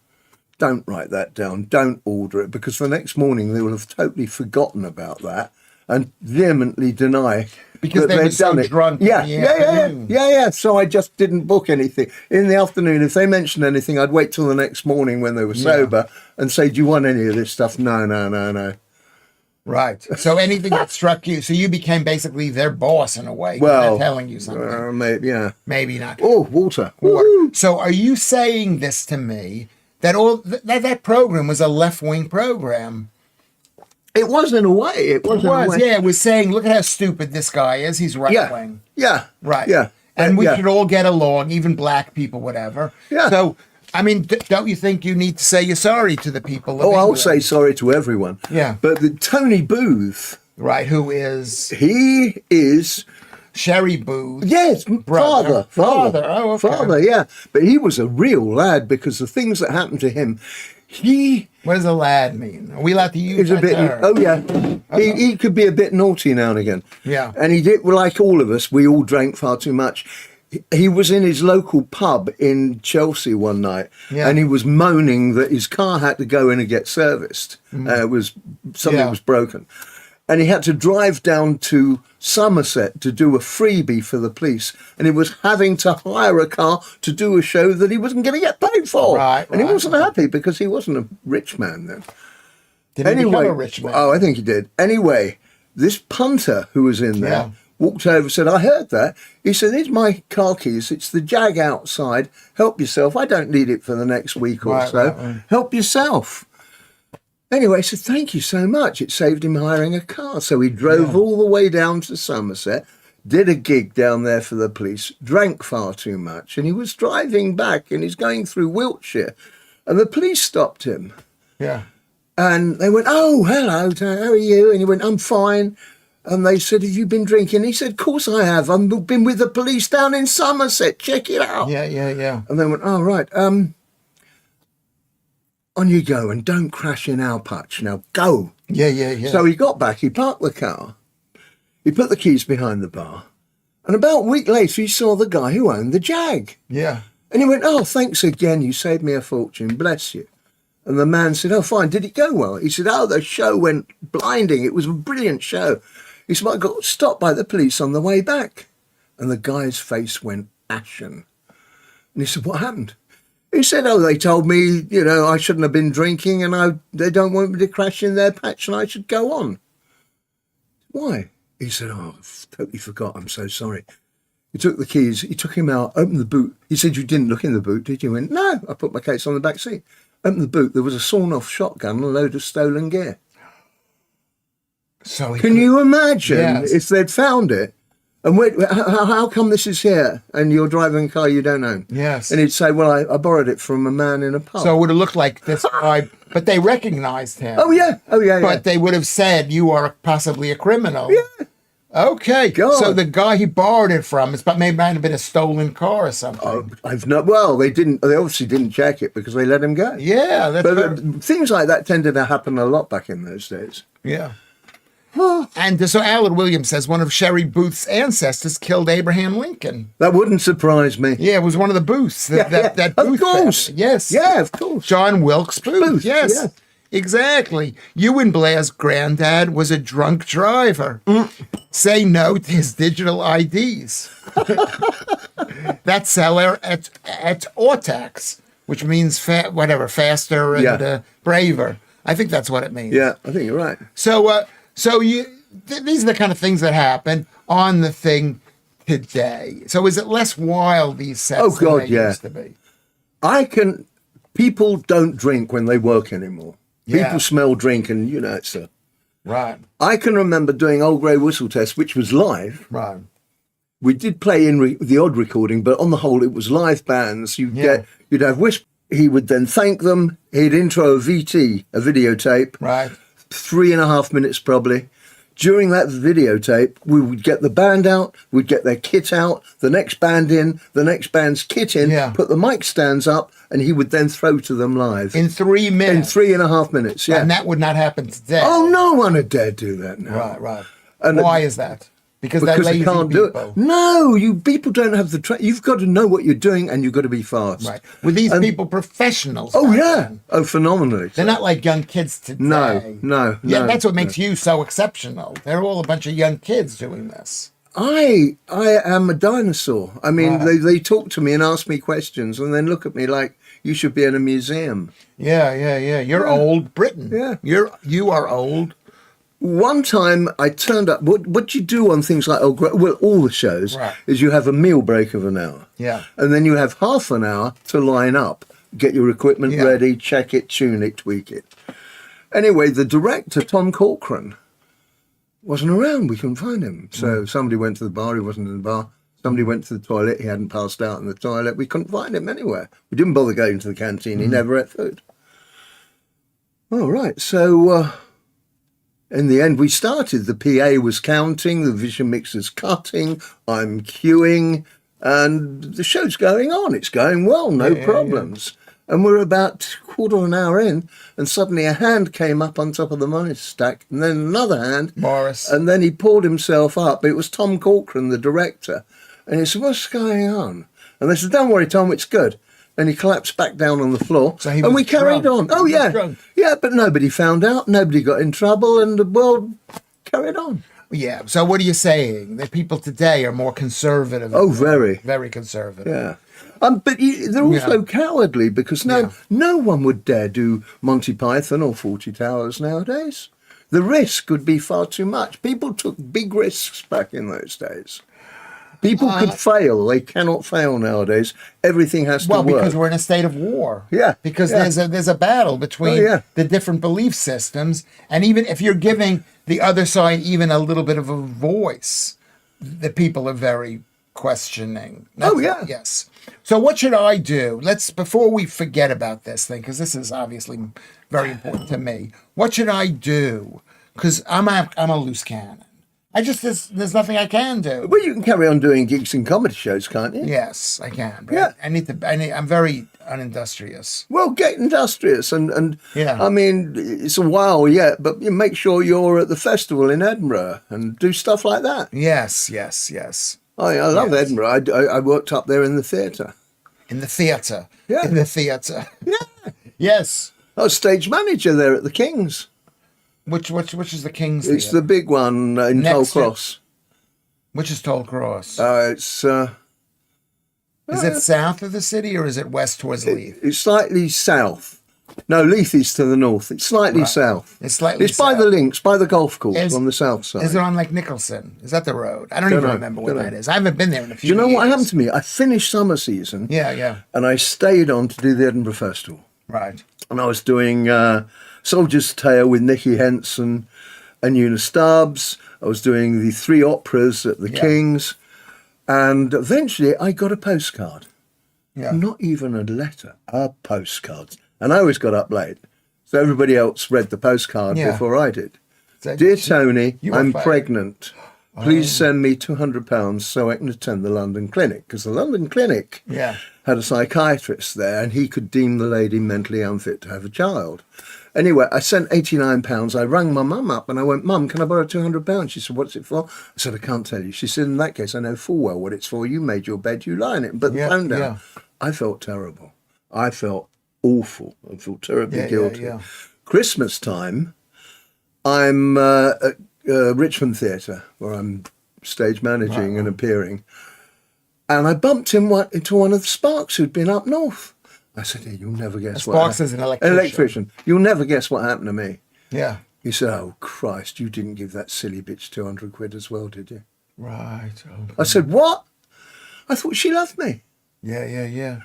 don't write that down. Don't order it, because the next morning they will have totally forgotten about that and vehemently deny Because that they were they'd so done it. drunk in the afternoon. Yeah. So I just didn't book anything. In the afternoon, if they mentioned anything, I'd wait till the next morning when they were sober and say, do you want any of this stuff? No. Right. So anything that struck you, so you became basically their boss in a way. Well, they're telling you something. Maybe, Maybe not. Oh, water. So are you saying this to me, that that program was a left-wing program? It was in a way. It was. Yeah. It was saying, look at how stupid this guy is. He's right-wing. Yeah. Right. Yeah. And we should all get along, even black people, whatever. Yeah. So, I mean, don't you think you need to say you're sorry to the people of Oh, I'll England? say sorry to everyone. Yeah. But the Tony Booth, Right, who is he is... Sherry Booth. Yes, Brother. father. Oh, okay. Father, yeah. But he was a real lad, because the things that happened to him, he What does a lad mean? Are we allowed to use is a that bit... term? Oh, yeah. He could be a bit naughty now and again. Yeah. And he did, well, like all of us, we all drank far too much. He was in his local pub in Chelsea one night, and he was moaning that his car had to go in and get serviced. Something was broken. and he had to drive down to Somerset to do a freebie for the police, and he was having to hire a car to do a show that he wasn't going to get paid for. And he wasn't happy because he wasn't a rich man then. Did he become a rich man? Oh, I think he did. Anyway, this punter who was in there walked over and said, I heard that. He said, here's my car keys. It's the Jag outside. Help yourself. I don't need it for the next week or so. Help yourself. Anyway, he said, thank you so much. It saved him hiring a car. So he drove all the way down to Somerset, did a gig down there for the police, drank far too much, and he was driving back and he's going through Wiltshire. And the police stopped him. Yeah. And they went, oh, hello, how are you? And he went, I'm fine. And they said, have you been drinking? He said, of course I have. I've been with the police down in Somerset. Check it out. Yeah. And they went, oh, right. On you go, and don't crash in our patch. Now go. Yeah. So he got back, he parked the car, he put the keys behind the bar, and about a week later he saw the guy who owned the Jag. Yeah. And he went, oh, thanks again, you saved me a fortune, bless you. And the man said, oh, fine, did it go well? He said, oh, the show went blinding, it was a brilliant show. He said, I got stopped by the police on the way back. And the guy's face went ashen. And he said, what happened? He said, oh, they told me, I shouldn't have been drinking and they don't want me to crash in their patch and I should go on. Why? He said, oh, I've totally forgot. I'm so sorry. He took the keys. He took him out, opened the boot. He said, you didn't look in the boot, did you? He went, no, I put my case on the back seat. Opened the boot. There was a sawn-off shotgun and a load of stolen gear. So Can you imagine if they'd found it? And wait, how come this is here and you're driving a car you don't own? Yes. And he'd say, well, I borrowed it from a man in a pub. So it would have looked like this guy, but they recognized him. Oh, yeah. But they would have said you are possibly a criminal. Yeah. Okay. God. So the guy he borrowed it from, maybe might have been a stolen car or something. Well, they obviously didn't check it because they let him go. Yeah. But things like that tended to happen a lot back in those days. Yeah. And so Alan Williams says one of Sherry Booth's ancestors killed Abraham Lincoln. That wouldn't surprise me. Yeah, it was one of the Booths. That of Booth course. family. Yes. Yeah, of course. John Wilkes Booth. Yes. Yeah. Exactly. Ewan Blair's granddad was a drunk driver. Say no to his digital IDs. That seller at Ortax, which means faster and braver. I think that's what it means. Yeah, I think you're right. So these are the kind of things that happen on the thing today. So is it less wild, these sets, than they used to be? People don't drink when they work anymore. Yeah. People smell drink and, it's a... Right. I can remember doing Old Grey Whistle Test, which was live. Right. We did play in the odd recording, but on the whole, it was live bands. You'd have Wisp. He would then thank them. He'd intro a VT, a videotape. Right. 3.5 minutes probably. During that videotape, we would get the band out, we'd get their kit out, the next band in, the next band's kit in, put the mic stands up, and he would then throw to them live. In 3 minutes? In 3.5 minutes, yeah. And that would not happen today? Oh, no one would dare do that now. Right. And why is that? Because they're lazy they can't people. Do it. No, people don't have the you've got to know what you're doing and you've got to be fast. Right. Were these people professionals? Oh, yeah. Oh, phphenomenally. They're not like young kids today. No. Yeah, that's what makes you so exceptional. They're all a bunch of young kids doing this. I am a dinosaur. I mean, they talk to me and ask me questions and then look at me like you should be in a museum. Yeah. You're old Britain. Yeah. You are old. One time I turned up, what you do on things like, all the shows, is you have a meal break of an hour. Yeah. And then you have half an hour to line up, get your equipment ready, check it, tune it, tweak it. Anyway, the director, Tom Corcoran, wasn't around. We couldn't find him. So somebody went to the bar, he wasn't in the bar. Somebody went to the toilet, he hadn't passed out in the toilet. We couldn't find him anywhere. We didn't bother going to the canteen, he never ate food. All right, so... in the end, we started. The PA was counting, the vision mixer's cutting, I'm queuing, and the show's going on. It's going well, no problems. Yeah. And we're about quarter of an hour in, and suddenly a hand came up on top of the monitor stack, and then another hand. Morris. And then he pulled himself up. It was Tom Corcoran, the director. And he said, what's going on? And they said, don't worry, Tom, it's good. And he collapsed back down on the floor, and we carried on. Oh, yeah. Yeah, but nobody found out. Nobody got in trouble, and the world carried on. Yeah. So what are you saying? That people today are more conservative? Oh, very. Very conservative. Yeah. But they're also cowardly because no one would dare do Monty Python or Fawlty Towers nowadays. The risk would be far too much. People took big risks back in those days. People could fail. They cannot fail nowadays. Everything has to work. Well, because we're in a state of war. Yeah, Because yeah. there's a battle between the different belief systems, and even if you're giving the other side even a little bit of a voice, the people are very questioning. Yes. So what should I do? Before we forget about this thing, because this is obviously very important to me. What should I do? Because I'm a loose cannon. There's nothing I can do. Well, you can carry on doing gigs and comedy shows, can't you? Yes, I can. But Yeah. I'm very unindustrious. Well, get industrious and Yeah. I mean, it's a while yet, but you make sure you're at the festival in Edinburgh and do stuff like that. Yes. I love Yes. Edinburgh. I worked up there in the theatre. In the theatre. Yeah. In the theatre. Yeah. Yes. I was stage manager there at the King's. Which is the King's It's Theatre? the big one in Toll Next to- Cross. Which is Toll Cross? It's Is it south of the city or is it west towards Leith? it's slightly south. No, Leith is to the north. It's slightly south. It's slightly It's by south. the links, by the golf course Is- on the south side. Is it on like Nicholson? Is that the road? I don't even know, remember where don't that know. is. I haven't been there in a Do few you know years. what happened to me? I finished summer season. Yeah. And I stayed on to do the Edinburgh Festival. Right. And I was doing Soldier's Tale with Nicky Henson and Una Stubbs. I was doing the 3 operas at the King's. And eventually I got a postcard. Yeah. Not even a letter, a postcard. And I always got up late. So everybody else read the postcard Yeah. before I did. So- Dear Tony, You were I'm fired. pregnant. Please send me £200 so I can attend the London Clinic. Because the London Clinic Yeah. had a psychiatrist there and he could deem the lady mentally unfit to have a child. Anyway, I sent £89. I rang my mum up and I went, Mum, can I borrow £200? She said, what's it for? I said, I can't tell you. She said, in that case, I know full well what it's for. You made your bed, you lie in it. But the phone down. Yeah. I felt terrible. I felt awful. I felt terribly guilty. Yeah. Christmas time, I'm at Richmond Theatre, where I'm stage managing and appearing. And I bumped into one of the Sparks who'd been up north. I said, hey, you'll never guess what Sparks happened. is an electrician. Electrician. You'll never guess what happened to me. Yeah. He said, oh, Christ, you didn't give that silly bitch 200 quid as well, did you? Right. I said, what? I thought she loved me. Yeah.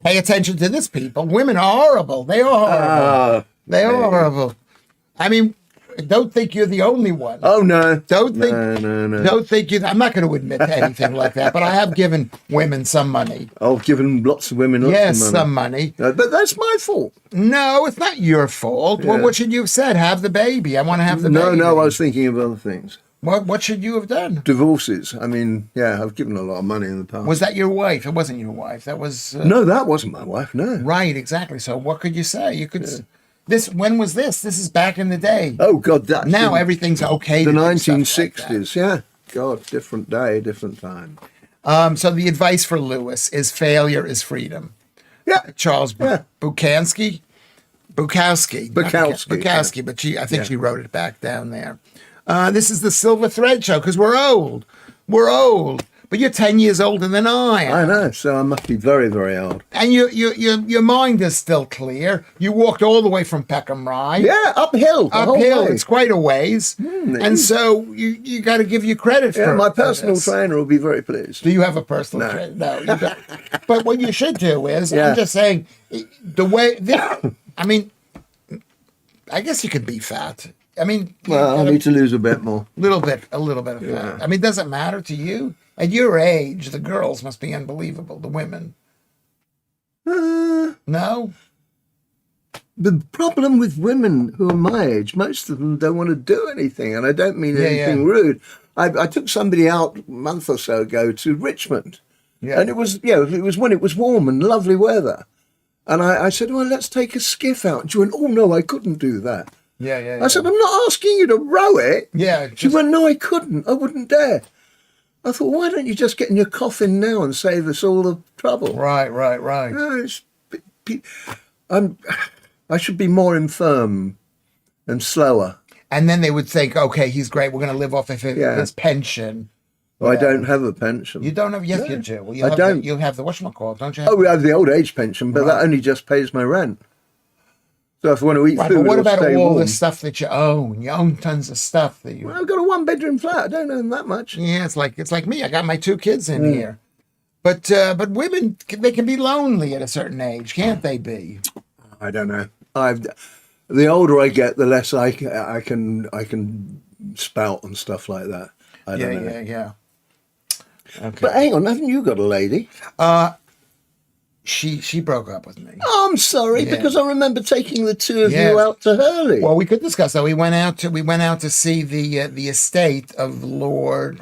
Pay attention to this, people. Women are horrible. They are horrible. They are horrible. I mean, don't think you're the only one. Oh, no. Don't think. No. Don't think you. I'm not going to admit to anything like that, but I have given women some money. I've given lots of women lots Yes, of money. some money. But that's my fault. No, it's not your fault. Well, Yeah. what should you have said? Have the baby. I want to have the baby. No, I was thinking of other things. What should you have done? Divorces. I mean, yeah, I've given a lot of money in the past. Was that your wife? It wasn't your wife. That was No, that wasn't my wife, no. right. Exactly. So what could you say? You could. This. When was this? This is back in the day. Oh, God, that's Now everything's okay. the to do stuff 1960s, yeah. God, different day, different time. like that. So the advice for Lewis is failure is freedom. Yeah. Charles Yeah. Bukowski, not Bukowski, Bukowski, but I think she wrote it back down there. This is the Silver Thread Show because we're old. We're old, but you're 10 years older than I am. I know, so I must be very, very old. And your mind is still clear. You walked all the way from Peckham Rye. Yeah, uphill. the whole Uphill, way. it's quite a ways. And so you got to give you credit Yeah, for my for personal this. trainer will be very pleased. Do you have a personal trainer? No, you don't. But what you should do is, Yeah. I'm just saying, the way, I mean, I guess you could be fat. I mean, Well, I need to lose a bit more. a little bit of fat. I mean, does it matter to you? At your age, the girls must be unbelievable, the women. No? The problem with women who are my age, most of them don't want to do anything, and I don't mean anything rude. I took somebody out a month or so ago to Richmond, and it was when it was warm and lovely weather, and I said, well, let's take a skiff out. And she went, oh no, I couldn't do that. Yeah. I said, I'm not asking you to row it. Yeah. She went, no, I couldn't. I wouldn't dare. I thought, why don't you just get in your coffin now and save us all the trouble? Right. No, I should be more infirm and slower. and then they would think, okay, he's great. We're going to live off of his pension. Well, I don't have a pension. You don't have? Yes, No, you do. Well, I don't. You'll have the whatchamacallit, don't you? Have We have the old age pension, but that Right. only just pays my rent. So if I want to eat Right, food, but what or about stay all warm, the stuff that you own? You own tons of stuff that you. Well, I've got a 1-bedroom flat. I don't own that much. Yeah, it's like me. I got my 2 kids in here, but women, they can be lonely at a certain age, can't they be? I don't know. The older I get, the less I can spout and stuff like that. I don't know. Yeah. Okay. But hang on, haven't you got a lady? She broke up with me. Oh, I'm sorry, Yeah. because I remember taking the 2 of Yeah. you out to Hurley. Well, we could discuss that. We went out to see the estate of Lord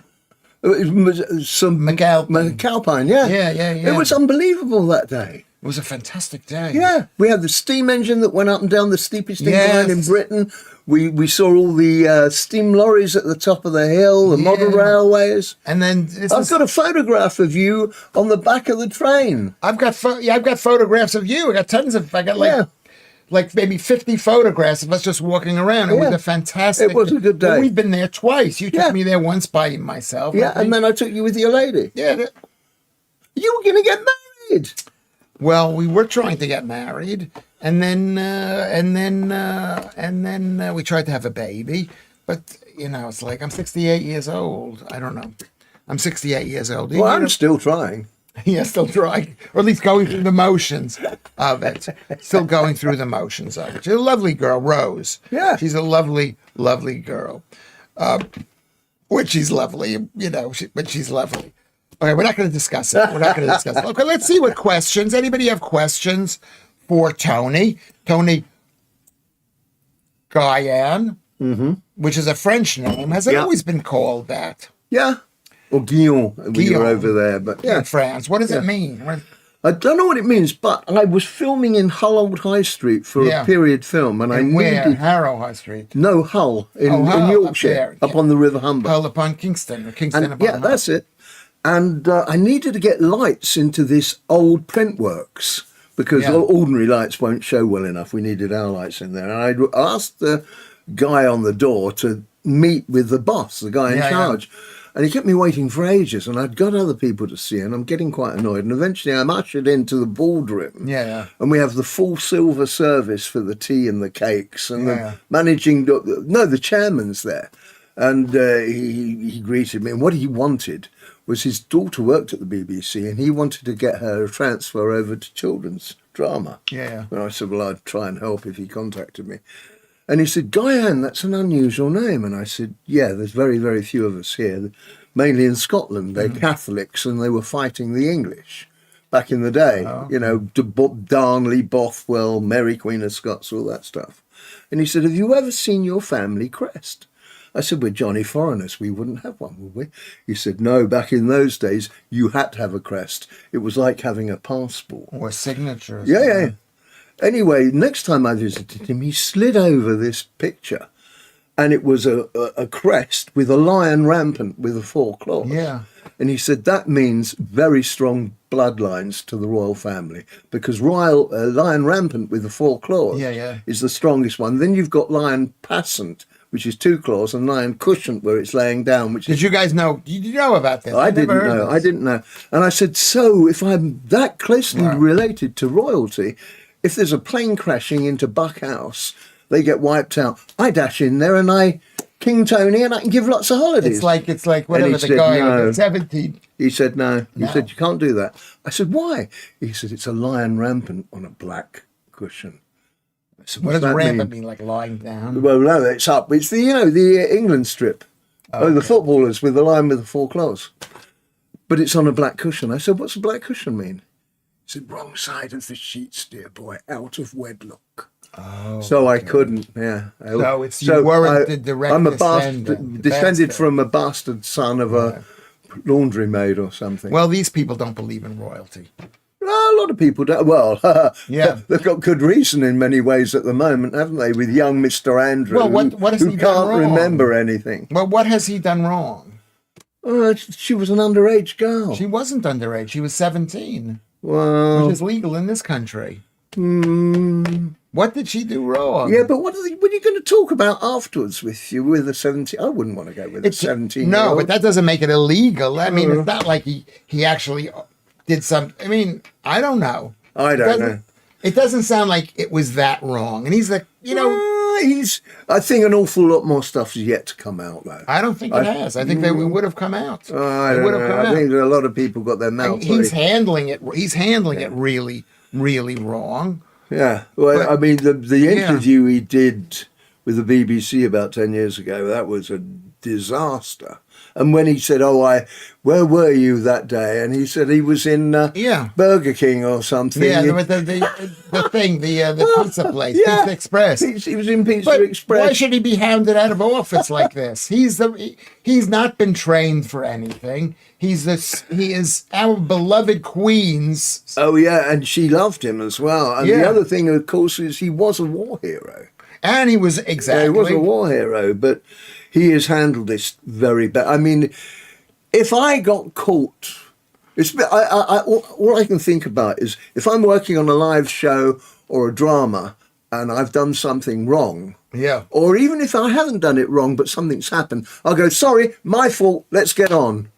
It was some McAlpine, yeah. Yeah. It was unbelievable that day. It was a fantastic day. Yeah, we had the steam engine that went up and down the steepest Yes. incline in Britain. We saw all the steam lorries at the top of the hill, the model Yeah. railways. And then I've got a photograph of you on the back of the train. I've got photographs of you. I got tons of. I got Yeah. like maybe 50 photographs of us just walking around. It was Yeah. a fantastic. It was a good Well, day. we've been there twice. You took Yeah. me there once by myself. I Yeah, think. and then I took you with your lady. yeah. You were going to get married. Well, we were trying to get married, and then we tried to have a baby, but it's like I'm 68 years old. I don't know. I'm 68 years old. Well, I'm still trying. Yeah, still trying, or at least going through the motions of it. Still going through the motions of it. She's a lovely girl, Rose. Yeah. She's a lovely, lovely girl. Which she's lovely, but she's lovely. Okay, we're not going to discuss it. Okay, let's see what questions. Anybody have questions for Tony? Tony Guyan, which is a French name. Has it Yeah. always been called that? Yeah. Or Guyan. We Guyan. were over there, but yeah. In France. What does it mean? I don't know what it means, but I was filming in Hull Old High Street for Yeah. a period film, and I And where? needed Harrow High Street. no Hull in Hull, up Yorkshire, there, up yeah. on the River Humber. Hull upon Kingston, or Kingston And upon yeah, Hull. that's it. And I needed to get lights into this old printworks because Yeah. ordinary lights won't show well enough. We needed our lights in there. And I asked the guy on the door to meet with the boss, the guy in Yeah, charge. And he kept me waiting for ages, and I'd got other people to see, and I'm getting quite annoyed. And eventually I'm ushered into the ballroom. Yeah. And we have the full silver service for the tea and the cakes, and Yeah. the chairman's there. And he greeted me, and what he wanted was his daughter worked at the BBC, and he wanted to get her a transfer over to children's drama. Yeah. And I said, well, I'd try and help if he contacted me. And he said, Guyan, that's an unusual name. And I said, yeah, there's very, very few of us here, mainly in Scotland. They're Catholics, and they were fighting the English back in the day. Darnley, Bothwell, Mary Queen of Scots, all that stuff. And he said, have you ever seen your family crest? I said, we're Johnny Foreigners. We wouldn't have one, would we? He said, no, back in those days, you had to have a crest. It was like having a passport. Or signature. Or Yeah. something. Anyway, next time I visited him, he slid over this picture, and it was a crest with a lion rampant with the 4 claws. Yeah. And he said that means very strong bloodlines to the royal family, because lion rampant with the 4 claws Yeah. is the strongest one. Then you've got lion passant, which is 2 claws, and lion cushion where it's laying down, which is Did you guys know? Did you know about this? I I've never didn't heard know. of I this. didn't know. And I said, so if I'm that closely Right. related to royalty, if there's a plane crashing into Buck House, they get wiped out. I dash in there and I King Tony, and I can give lots of holidays. It's like whatever he the said guy no. with the 17. He said no. He No. said you can't do that. I said why? He said it's a lion rampant on a black cushion. I said, What what's does that rampant mean? mean? Like lying down? Well, no, it's up. It's the England strip. Oh, the footballers with the lion with the 4 claws. But it's on a black cushion. I said, what's a black cushion mean? He said, wrong side of the sheets, dear boy, out of wedlock. Oh, So I couldn't, yeah. So it's- you weren't the direct I'm a descendant, descended bastard. from a bastard son of a laundry maid or something. Well, these people don't believe in royalty. A lot of people don't. Well, Yeah. they've got good reason in many ways at the moment, haven't they? With young Mr. Andrew, Well, what has who he done can't wrong? remember anything. Well, what has he done wrong? She was an underage girl. She wasn't underage. She was 17, Well, which is legal in this country. What did she do wrong? Yeah, but what are you going to talk about afterwards with a 17? I wouldn't want to go with a 17. No, but that doesn't make it illegal. I mean, it's not like he actually did some. I mean, I don't know. I don't know. It doesn't sound like it was that wrong. And he's like, I think an awful lot more stuff is yet to come out, though. I don't think it has. I think they would have come out. I don't know. I think a lot of people got their mouths. He's handling it. He's handling it really, really wrong. Yeah. Well, I mean, the interview he did with the BBC about 10 years ago, that was a disaster. And when he said, where were you that day? And he said he was in Burger King or something. Yeah, the thing, the pizza place, Pizza Express. He was in Pizza Express. Why should he be hounded out of office like this? He's not been trained for anything. He is our beloved Queen's. Oh yeah, and she loved him as well. And the other thing, of course, is he was a war hero. And he was exactly. He was a war hero, but he has handled this very bad. I mean, if I got caught, all I can think about is if I'm working on a live show or a drama and I've done something wrong. Yeah. Or even if I haven't done it wrong, but something's happened, I'll go, sorry, my fault, let's get on.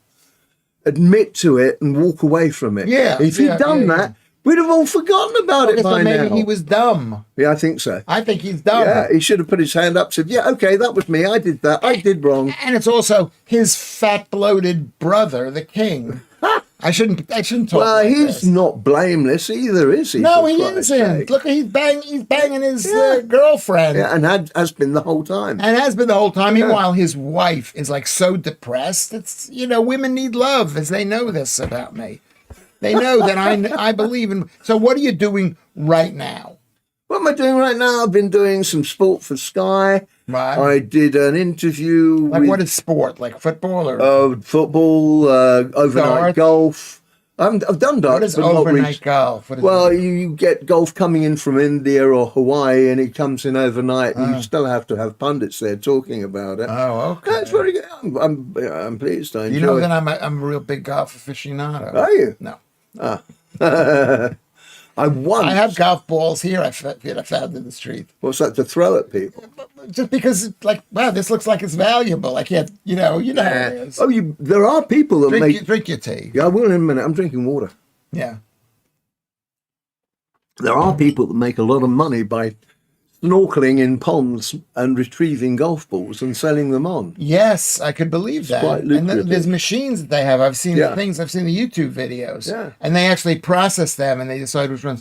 Admit to it and walk away from it. Yeah. If he'd done that, we'd have all forgotten about it by now. Maybe he was dumb. Yeah, I think so. I think he's dumb. Yeah, he should have put his hand up and said, yeah, okay, that was me. I did that. I did wrong. And it's also his fat, bloated brother, the king. I shouldn't talk Well, like he's this. not blameless either, is he? No, for he Christ's isn't. sake? Look, he's banging his girlfriend. Yeah, and has been the whole time. And has been the whole time. Meanwhile, his wife is like so depressed. It's, women need love, as they know this about me. They know that I believe in. So what are you doing right now? What am I doing right now? I've been doing some sport for Sky. Right. I did an interview Like with what is sport? Like football or football, overnight Darts? golf. I've done darts. what is but not overnight reached- golf? What is Well, it? you get golf coming in from India or Hawaii, and it comes in overnight. And you still have to have pundits there talking about it. Oh, okay. That's very good. I'm pleased. I enjoy You know it. that I'm a real big golf aficionado. Are you? No. I won. I have golf balls here I found in the street. What's that to throw at people? Just because, wow, this looks like it's valuable. I can't, you know how it is. Oh, there are people that Drink your tea. Yeah, I will in a minute. I'm drinking water. Yeah. There are people that make a lot of money by snorkeling in ponds and retrieving golf balls and selling them on. Yes, I could believe that. quite And lucrative. there's machines that they have. I've seen Yeah. the things. I've seen the YouTube videos. Yeah. And they actually process them and they decide which ones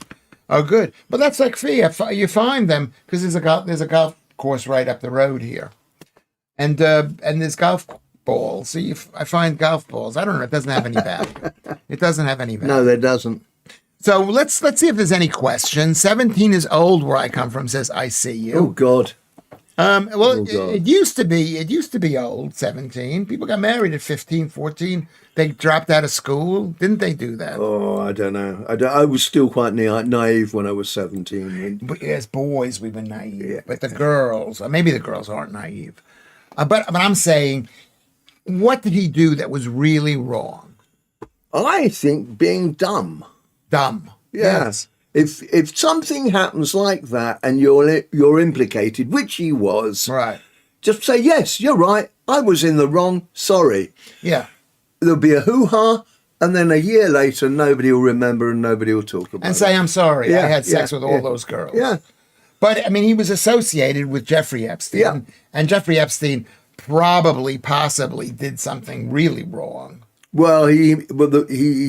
are good. But that's like fee. You find them because there's a golf course right up the road here, and there's golf balls. So I find golf balls. I don't know. It doesn't have any value. It doesn't have any value. No, there doesn't. So let's see if there's any questions. 17 is old where I come from. Says I see you. Oh God. Well, Oh, God. it used to be old, 17. People got married at 15, 14. They dropped out of school. Didn't they do that? Oh, I don't know. I was still quite naive when I was 17. But as boys, we were naive. But the girls, or maybe the girls aren't naive. But I'm saying, what did he do that was really wrong? I think being dumb. Dumb. Yeah. Yes. If something happens like that and you're implicated, which he was, Right. just say, yes, you're right. I was in the wrong. Sorry. Yeah. There'll be a hoo-ha, and then a year later, nobody will remember and nobody will talk about And it. say, I'm sorry. Yeah, I had sex yeah, with all yeah. those girls. Yeah. But, I mean, he was associated with Jeffrey Epstein. Yeah. And Jeffrey Epstein possibly did something really wrong. Well, he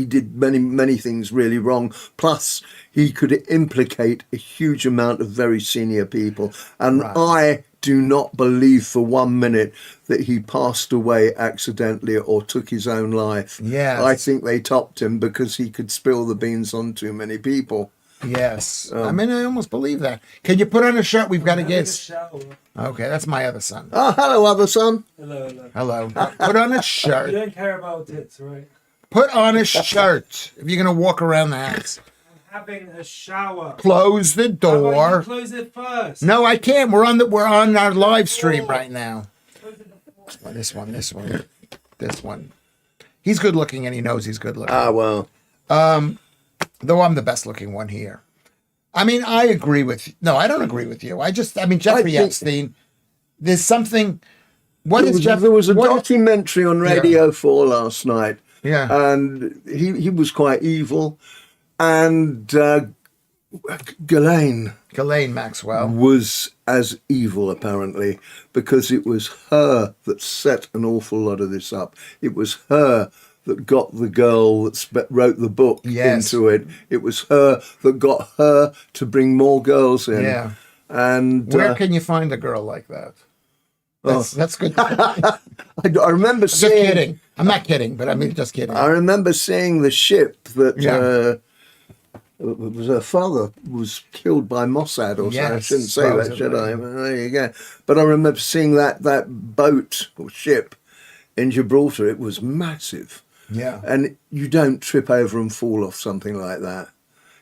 did many things really wrong. Plus, he could implicate a huge amount of very senior people. And Right. I do not believe for 1 minute that he passed away accidentally or took his own life. Yes. I think they topped him because he could spill the beans on too many people. Yes. I mean, I almost believe that. Can you put on a shirt? We've got to Having a get... shower. Okay, that's my other son. Oh, hello, other son. Hello, hello. Hello. Put on a You shirt. don't care about tits, right? Put on a shirt if you're going to walk around the house. I'm having a shower. Close the How about door. you close it first? No, I can't. We're on our live stream right now. Close it before. This one. He's good looking and he knows he's good looking. Ah, well. Though I'm the best looking one here. I mean, I agree with you. No, I don't agree with you. I mean, Jeffrey think- Epstein, there's something. What is Jeff? There was a what- documentary on Radio 4 last night. Yeah. And he was quite evil. And Ghislaine Ghislaine Maxwell. was as evil, apparently, because it was her that set an awful lot of this up. It was her that got the girl that wrote the book Yes. into it. It was her that got her to bring more girls in. Yeah. And Where can you find a girl like that? That's good. I remember Just seeing. kidding. I'm not kidding, but I mean, just kidding. I remember seeing the ship that Yeah. it was her father was killed by Mossad or something. I Yes, shouldn't say that, should I? supposedly. There you go. But I remember seeing that boat or ship in Gibraltar. It was massive. Yeah. And you don't trip over and fall off something like that.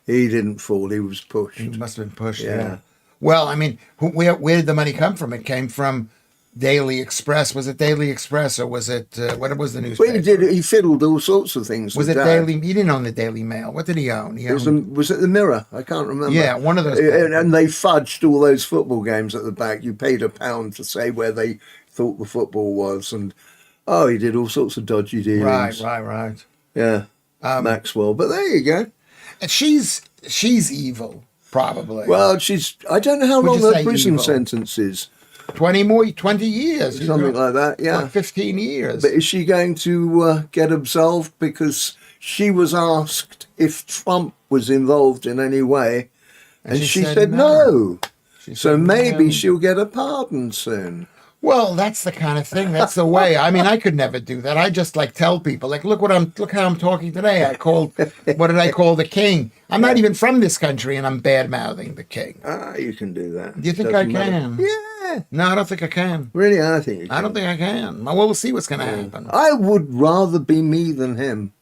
He didn't fall. He was pushed. It must have been pushed. Yeah. Yeah. Well, I mean, where did the money come from? It came from Daily Express. Was it Daily Express or was it what was the newspaper? Well, he fiddled all sorts of things. Was with it Dad. Daily? He didn't own the Daily Mail. What did he own? He owned, Was it the Mirror? I can't remember. Yeah, one of those And they fudged all those football games at the back. You paid £1 to say where they thought the football was, and he did all sorts of dodgy dealings. right. Yeah, Maxwell. But there you go. And she's evil, probably. Well, I don't know how Would long you her say prison evil? sentence is. 20 years, Something like that. Yeah. like 15 years. But is she going to get absolved because she was asked if Trump was involved in any way, and she said no. She So said maybe no. she'll get a pardon soon. Well, that's the kind of thing. That's the way. I mean, I could never do that. I just like tell people, like, look how I'm talking today. What did I call the king? I'm not even from this country, and I'm bad mouthing the king. You can do that. Do you think I Doesn't matter. can? Yeah. No, I don't think I can. Really, I think you can. I don't think I can. Well, we'll see what's going to happen. I would rather be me than him.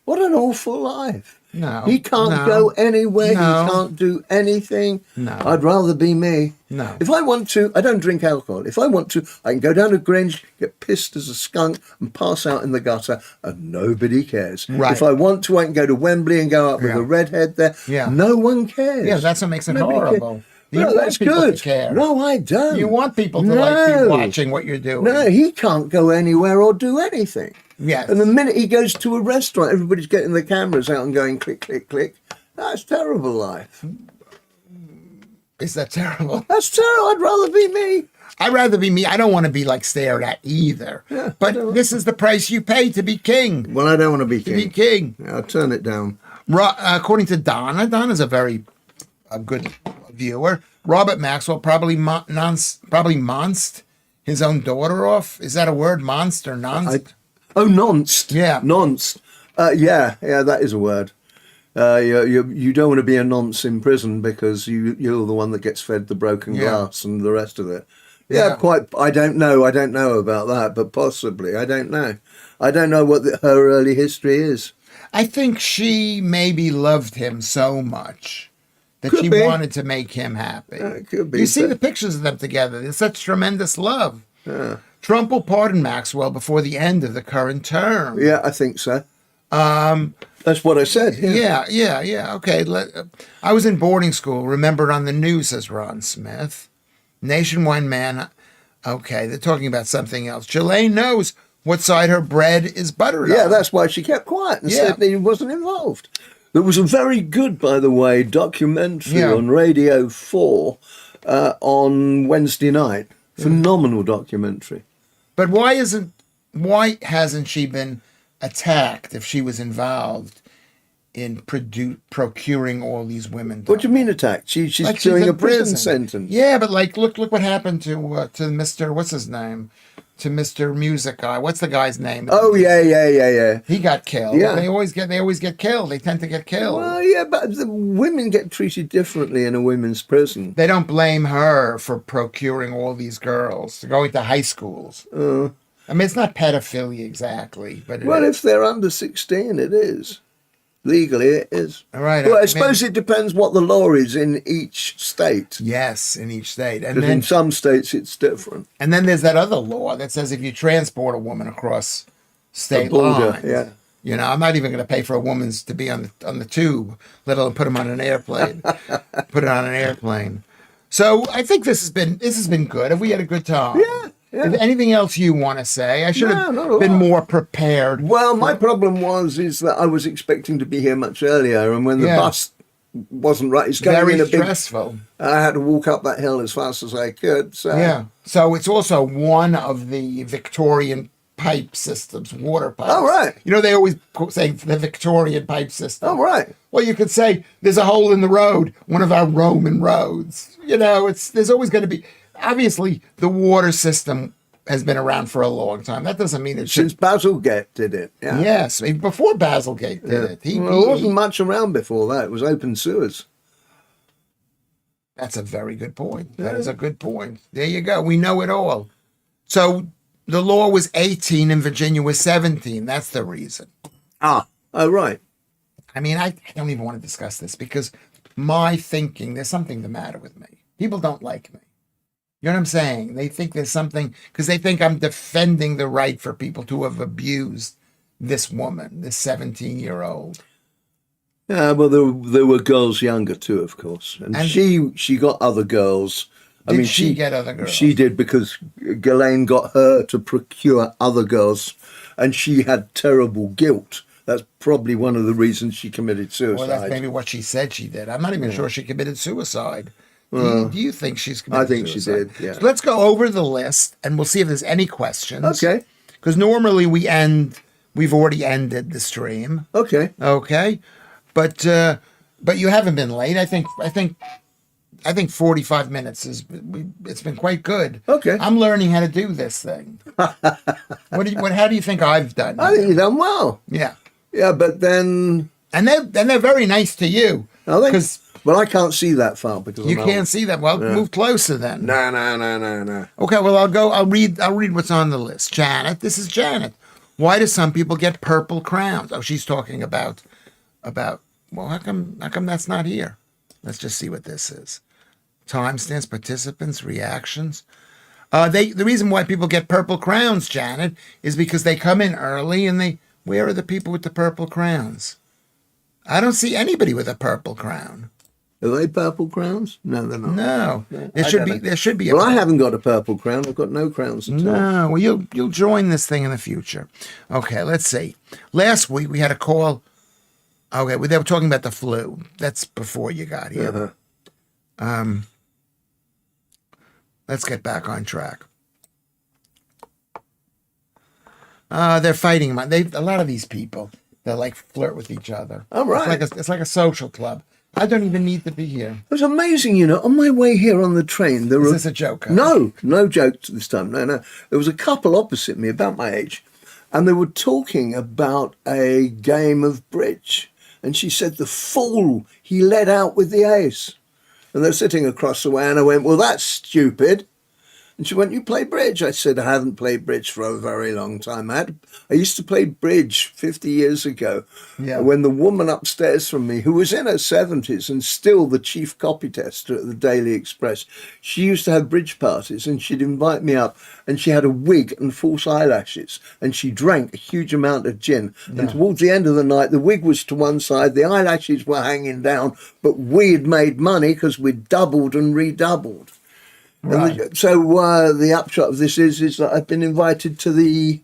What an awful life. No, He can't no, go anywhere. no. He can't do anything. No. I'd rather be me. No. If I want to, I don't drink alcohol. If I want to, I can go down to Grange, get pissed as a skunk and pass out in the gutter and nobody cares. Right. If I want to, I can go to Wembley and go out with Yeah. a redhead there. Yeah. No one cares. Yeah, that's what makes it Nobody horrible. cares. You No, want that's people good. to care. No, I don't. You want people to like be watching what you're doing. No, he can't go anywhere or do anything. Yes. And the minute he goes to a restaurant, everybody's getting the cameras out and going click, click, click. That's terrible life. Is that terrible? That's terrible. I'd rather be me. I'd rather be me. I don't want to be like stared at either. Yeah, but this is the price you pay to be king. Well, I don't want to be To be king. king. Yeah, I'll turn it down. According to Donna's a good viewer. Robert Maxwell probably monst his own daughter off. Is that a word? Monster, nonst? Nonced. Yeah. Nonced. Yeah, that is a word. You don't want to be a nonce in prison because you're the one that gets fed the broken Yeah. glass and the rest of it. Yeah, Yeah. quite. I don't know about that, but possibly. I don't know. I don't know what her early history is. I think she maybe loved him so much that Could she be. wanted to make him happy. It could be, You see but- the pictures of them together. There's such tremendous love. Yeah. Trump will pardon Maxwell before the end of the current term. Yeah, I think so. That's what I said. Yeah. Yeah. Okay. I was in boarding school. Remembered on the news, says Ron Smith. Nationwide man. Okay, they're talking about something else. Ghislaine knows what side her bread is buttered Yeah, on. that's why she kept quiet and Yeah. said that he wasn't involved. There was a very good, by the way, documentary Yeah. on Radio 4 on Wednesday night. Phenomenal documentary. But why hasn't she been attacked if she was involved in procuring all these women? What do you mean attacked? She's Like doing in a prison sentence. Yeah, but like, look what happened to Mr. What's his name? To Mr. Music Guy. What's the guy's name? Oh yeah. He got killed. Yeah. They always get killed. They tend to get killed. Well, yeah, but the women get treated differently in a women's prison. They don't blame her for procuring all these girls, going to high schools. I mean, it's not pedophilia exactly, but Well, if they're under 16, it is. Legally, it is. All right, Well, I I suppose it depends what the law is in each state. yes, in each state, and Because in then some states, it's different. there's that other law that says if you transport a woman across The state border, lines, yeah. You know, I'm not even going to pay for a woman's to be on the tube, let alone put them on an airplane. Put it on an airplane. So I think this has been good. Have we had a good time? Yeah. Is there anything else you want to say? I should No, have not a been lot. more prepared. Well, my problem is that I was expecting to be here much earlier, and when the Yeah. bus wasn't right, it's going Very in a big. stressful. I had to walk up that hill as fast as I could. So Yeah. So it's also one of the Victorian pipe systems, water pipes. Oh, right. You know, they always say the Victorian pipe system. Oh, right. Well, you could say there's a hole in the road, one of our Roman roads. You know, there's always going to be. Obviously, the water system has been around for a long time. That doesn't mean it Since should. Basilgate did it. Yeah. Yes, I mean, before Basilgate did it. Well, there wasn't much around before that. It was open sewers. That's a very good point. That is a good point. There you go. We know it all. So the law was 18 and Virginia was 17. That's the reason. Oh, right. I mean, I don't even want to discuss this because my thinking, there's something the matter with me. People don't like me. You know what I'm saying? They think there's something, because they think I'm defending the right for people to have abused this woman, this 17-year-old. Yeah, well, there were girls younger too, of course, and she got other girls. Did she get other girls? She did, because Ghislaine got her to procure other girls, and she had terrible guilt. That's probably one of the reasons she committed suicide. Well, that's maybe what she said she did. I'm not even sure she committed suicide. Do you think she's committed I think suicide? she did, yeah. So let's go over the list and we'll see if there's any questions. Okay. Because normally we've already ended the stream. Okay. Okay. But you haven't been late. I think 45 minutes it's been quite good. Okay. I'm learning how to do this thing. How do you think I've done? I think you've done well. Yeah. Yeah, but then And they're very nice to you. I think. Because Well, I can't see that far because you I'm can't old. see them. Well, move closer then. No. Okay, well I'll read what's on the list. Janet, this is Janet. Why do some people get purple crowns? Oh, she's talking about well, how come that's not here? Let's just see what this is. Timestamps, participants, reactions. The reason why people get purple crowns, Janet, is because they come in early and where are the people with the purple crowns? I don't see anybody with a purple crown. Are they purple crowns? No, they're not. No. There should be a Well, I haven't got a purple crown. I've got no crowns at all. No, well, you'll join this thing in the future. Okay, let's see. Last week we had a call. Okay, they were talking about the flu. That's before you got here. Let's get back on track. They're fighting. A lot of these people, they like flirt with each other. Oh, right. It's like a social club. I don't even need to be here. It was amazing, on my way here on the train, there Is were... this a joke? Huh? No joke this time. No. There was a couple opposite me, about my age, and they were talking about a game of bridge. And she said, the fool, he led out with the ace. And they're sitting across the way, and I went, well, that's stupid. And she went, you play bridge? I said, I haven't played bridge for a very long time. I used to play bridge 50 years ago, when the woman upstairs from me, who was in her 70s and still the chief copy tester at the Daily Express, she used to have bridge parties, and she'd invite me up, and she had a wig and false eyelashes, and she drank a huge amount of gin. Yeah. And towards the end of the night, the wig was to one side, the eyelashes were hanging down, but we had made money because we'd doubled and redoubled. Right. So the upshot of this is that I've been invited to the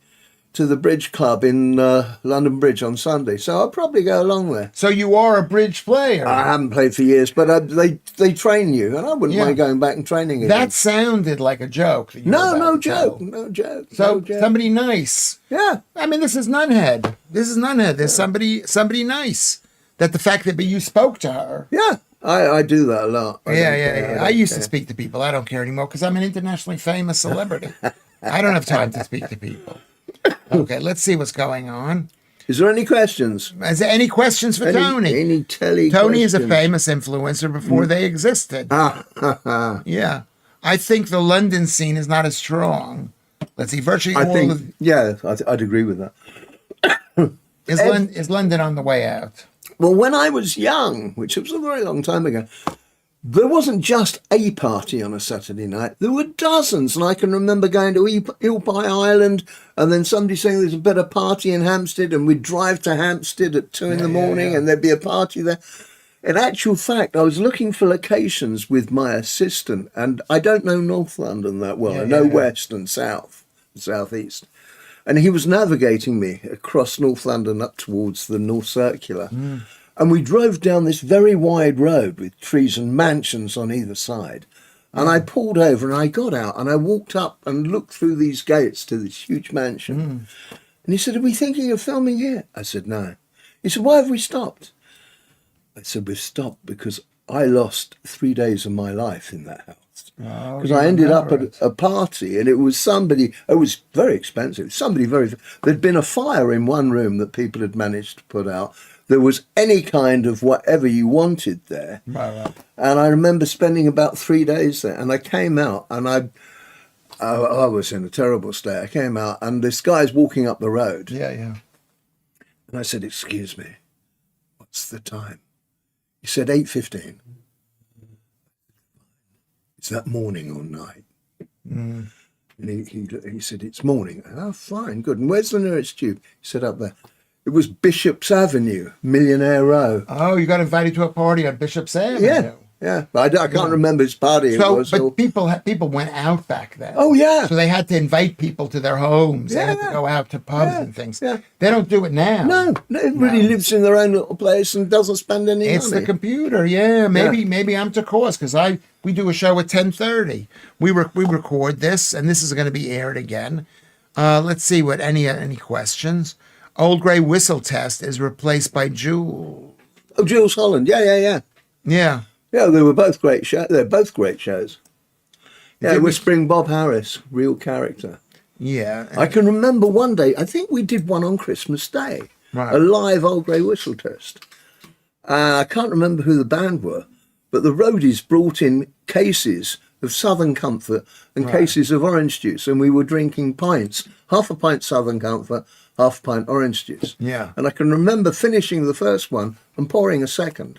bridge club in London Bridge on Sunday, so I'll probably go along there. So you are a bridge player? I haven't played for years, but they train you, and I wouldn't mind going back and training again. That sounded like a joke. No joke. So somebody nice. Yeah. I mean, this is Nunhead. There's somebody nice. That the fact that you spoke to her. Yeah. I do that a lot. I used to speak to people. I don't care anymore because I'm an internationally famous celebrity. I don't have time to speak to people. Okay, let's see what's going on. Is there any questions? Is there any questions for Tony? Any Tony questions? is a famous influencer before they existed. Yeah. I think the London scene is not as strong. Let's see, virtually I'd agree with that. Is London on the way out? Well, when I was young, which was a very long time ago, there wasn't just a party on a Saturday night. There were dozens. And I can remember going to Eel Pie Island and then somebody saying there's a better party in Hampstead, and we'd drive to Hampstead at 2 in the morning and there'd be a party there. In actual fact, I was looking for locations with my assistant, and I don't know North London that well. I know West and South, South East. And he was navigating me across North London up towards the North Circular. And we drove down this very wide road with trees and mansions on either side. And I pulled over and I got out and I walked up and looked through these gates to this huge mansion. And he said, "Are we thinking of filming here?" I said, "No." He said, "Why have we stopped?" I said, "We've stopped because I lost 3 days of my life in that house. Because I ended up at a party and it was somebody, it was very expensive, there'd been a fire in one room that people had managed to put out. There was any kind of whatever you wanted there. Right. And I remember spending about 3 days there, and I came out and I was in a terrible state. I came out and this guy's walking up the road. Yeah. And I said, "Excuse me, what's the time?" He said, 8:15. "Is that morning or night?" And he said, "It's morning." "Oh, fine, good. And where's the nearest tube?" He said, "Up there." It was Bishop's Avenue, Millionaire Row. Oh, you got invited to a party on Bishop's Avenue. Yeah. But I can't remember his party. But people went out back then. Oh, yeah. So they had to invite people to their homes. They had to go out to pubs and things. Yeah. They don't do it now. No, everybody lives in their own little place and doesn't spend any It's money. the computer, yeah. Maybe I'm to cause because we do a show at 10:30. We record this, and this is going to be aired again. Let's see what any questions. Old Grey Whistle Test is replaced by Jules. Oh, Jules Holland. Yeah. Yeah. Yeah, they were both great shows. They're both great shows. Yeah, Whispering Bob Harris, real character. Yeah. I can remember one day, I think we did one on Christmas Day, a live Old Grey Whistle Test. I can't remember who the band were, but the roadies brought in cases of Southern Comfort and cases of orange juice, and we were drinking pints, half a pint Southern Comfort, half a pint orange juice. Yeah. And I can remember finishing the first one and pouring a second.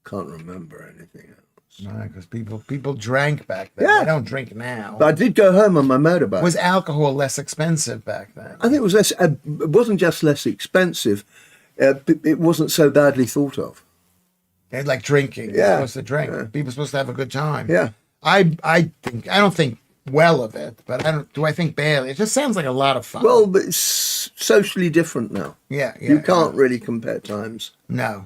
Can't remember anything else. Because people drank back then. Yeah. They don't drink now. But I did go home on my motorbike. Was alcohol less expensive back then? I think it was less. It wasn't just less expensive. It wasn't so badly thought of. They're like drinking. Yeah. You're supposed to drink. People are supposed to have a good time. Yeah. I don't think well of it, but do I think badly? It just sounds like a lot of fun. Well, but it's socially different now. Yeah. You can't really compare times. No.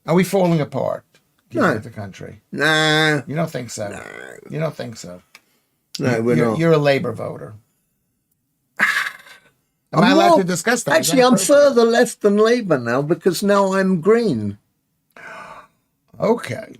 Are we falling apart? Do you No. think the country? Nah. You don't think so? No. You don't think so? No, we're not. You're a Labour voter. Am I allowed to discuss that? Actually, I'm further left than Labour now because now I'm Green. Okay.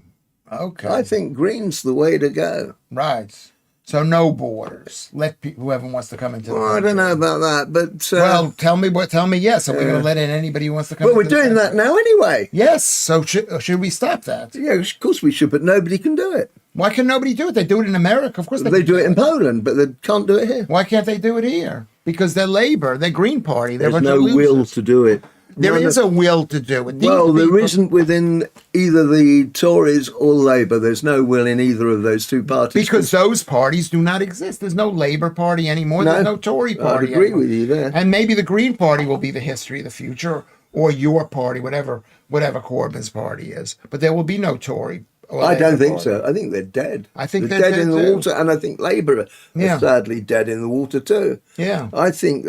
I think Green's the way to go. Right. So no borders. Let whoever wants to come into. Well, I don't know about that, but well, tell me yes. Are we going to let in anybody who wants to come? Well, we're into the doing that country? now anyway. Yes. So should we stop that? Yeah, of course we should, but nobody can do it. Why can nobody do it? They do it in America. Of course They do it in Poland, but they can't do it here. Why can't they do it here? Because they're Labour, they're Green Party. They're There's a bunch no of will losers. to do it. There is a will to do it. Well, there isn't within either the Tories or Labour. There's no will in either of those two parties. Because those parties do not exist. There's no Labour Party anymore. No, There's no Tory Party I'd agree anymore. with you there. And maybe the Green Party will be the history of the future, or your party, whatever Corbyn's party is. But there will be no Tory. Or I don't Labour think party. so. I think they're dead. I think they're they're dead in the dead too. water, and I think Labour are sadly dead in the water too. Yeah. I think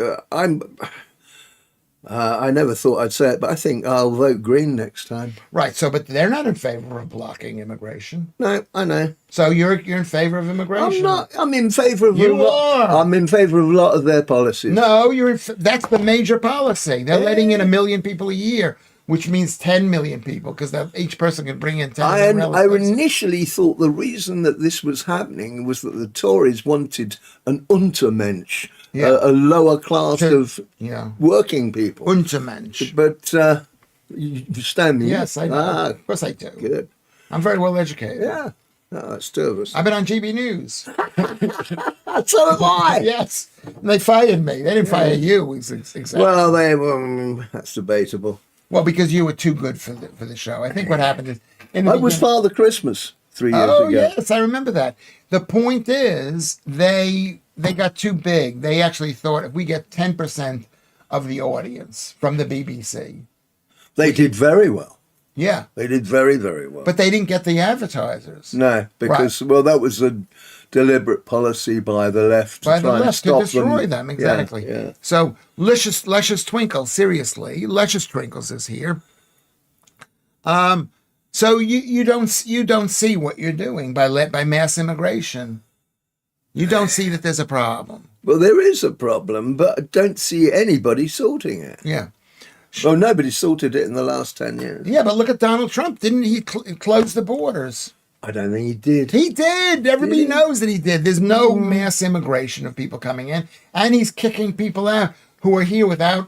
I never thought I'd say it, but I think I'll vote Green next time. Right. So, but they're not in favour of blocking immigration. No, I know. So you're in favour of immigration? I'm not. I'm in favour of You are. I'm in favour of a lot of their policies. No, that's the major policy. They're letting in 1 million people a year, which means 10 million people, because each person can bring in 10 I relatives. initially thought the reason that this was happening was that the Tories wanted an Untermensch, a lower class of working people. Untermensch. But you understand me? Yes, I know. Of course I do. Good. I'm very well educated. Yeah. No, that's two of us. I've been on GB News. So have I. Yes. And they fired me. They didn't fire you. Exactly. Well, that's debatable. Well, because you were too good for the show. I think what happened is... I was Father Christmas 3 years Oh ago. yes, I remember that. The point is, they got too big. They actually thought if we get 10% of the audience from the BBC, They did very well. yeah, They did very, very well. but they didn't get the advertisers. No, because well, that was a deliberate policy by the left to By the try and left to stop destroy them, exactly. Yeah. So Luscious Twinkle, seriously, Luscious Twinkles is here. So you don't see what you're doing by mass immigration. You don't see that there's a problem. Well, there is a problem, but I don't see anybody sorting it. Yeah, Well, nobody sorted it in the last 10 years. yeah, but look at Donald Trump. Didn't he close the borders? I don't think he did. He did. Everybody knows that he did. There's no mass immigration of people coming in, and he's kicking people out who are here without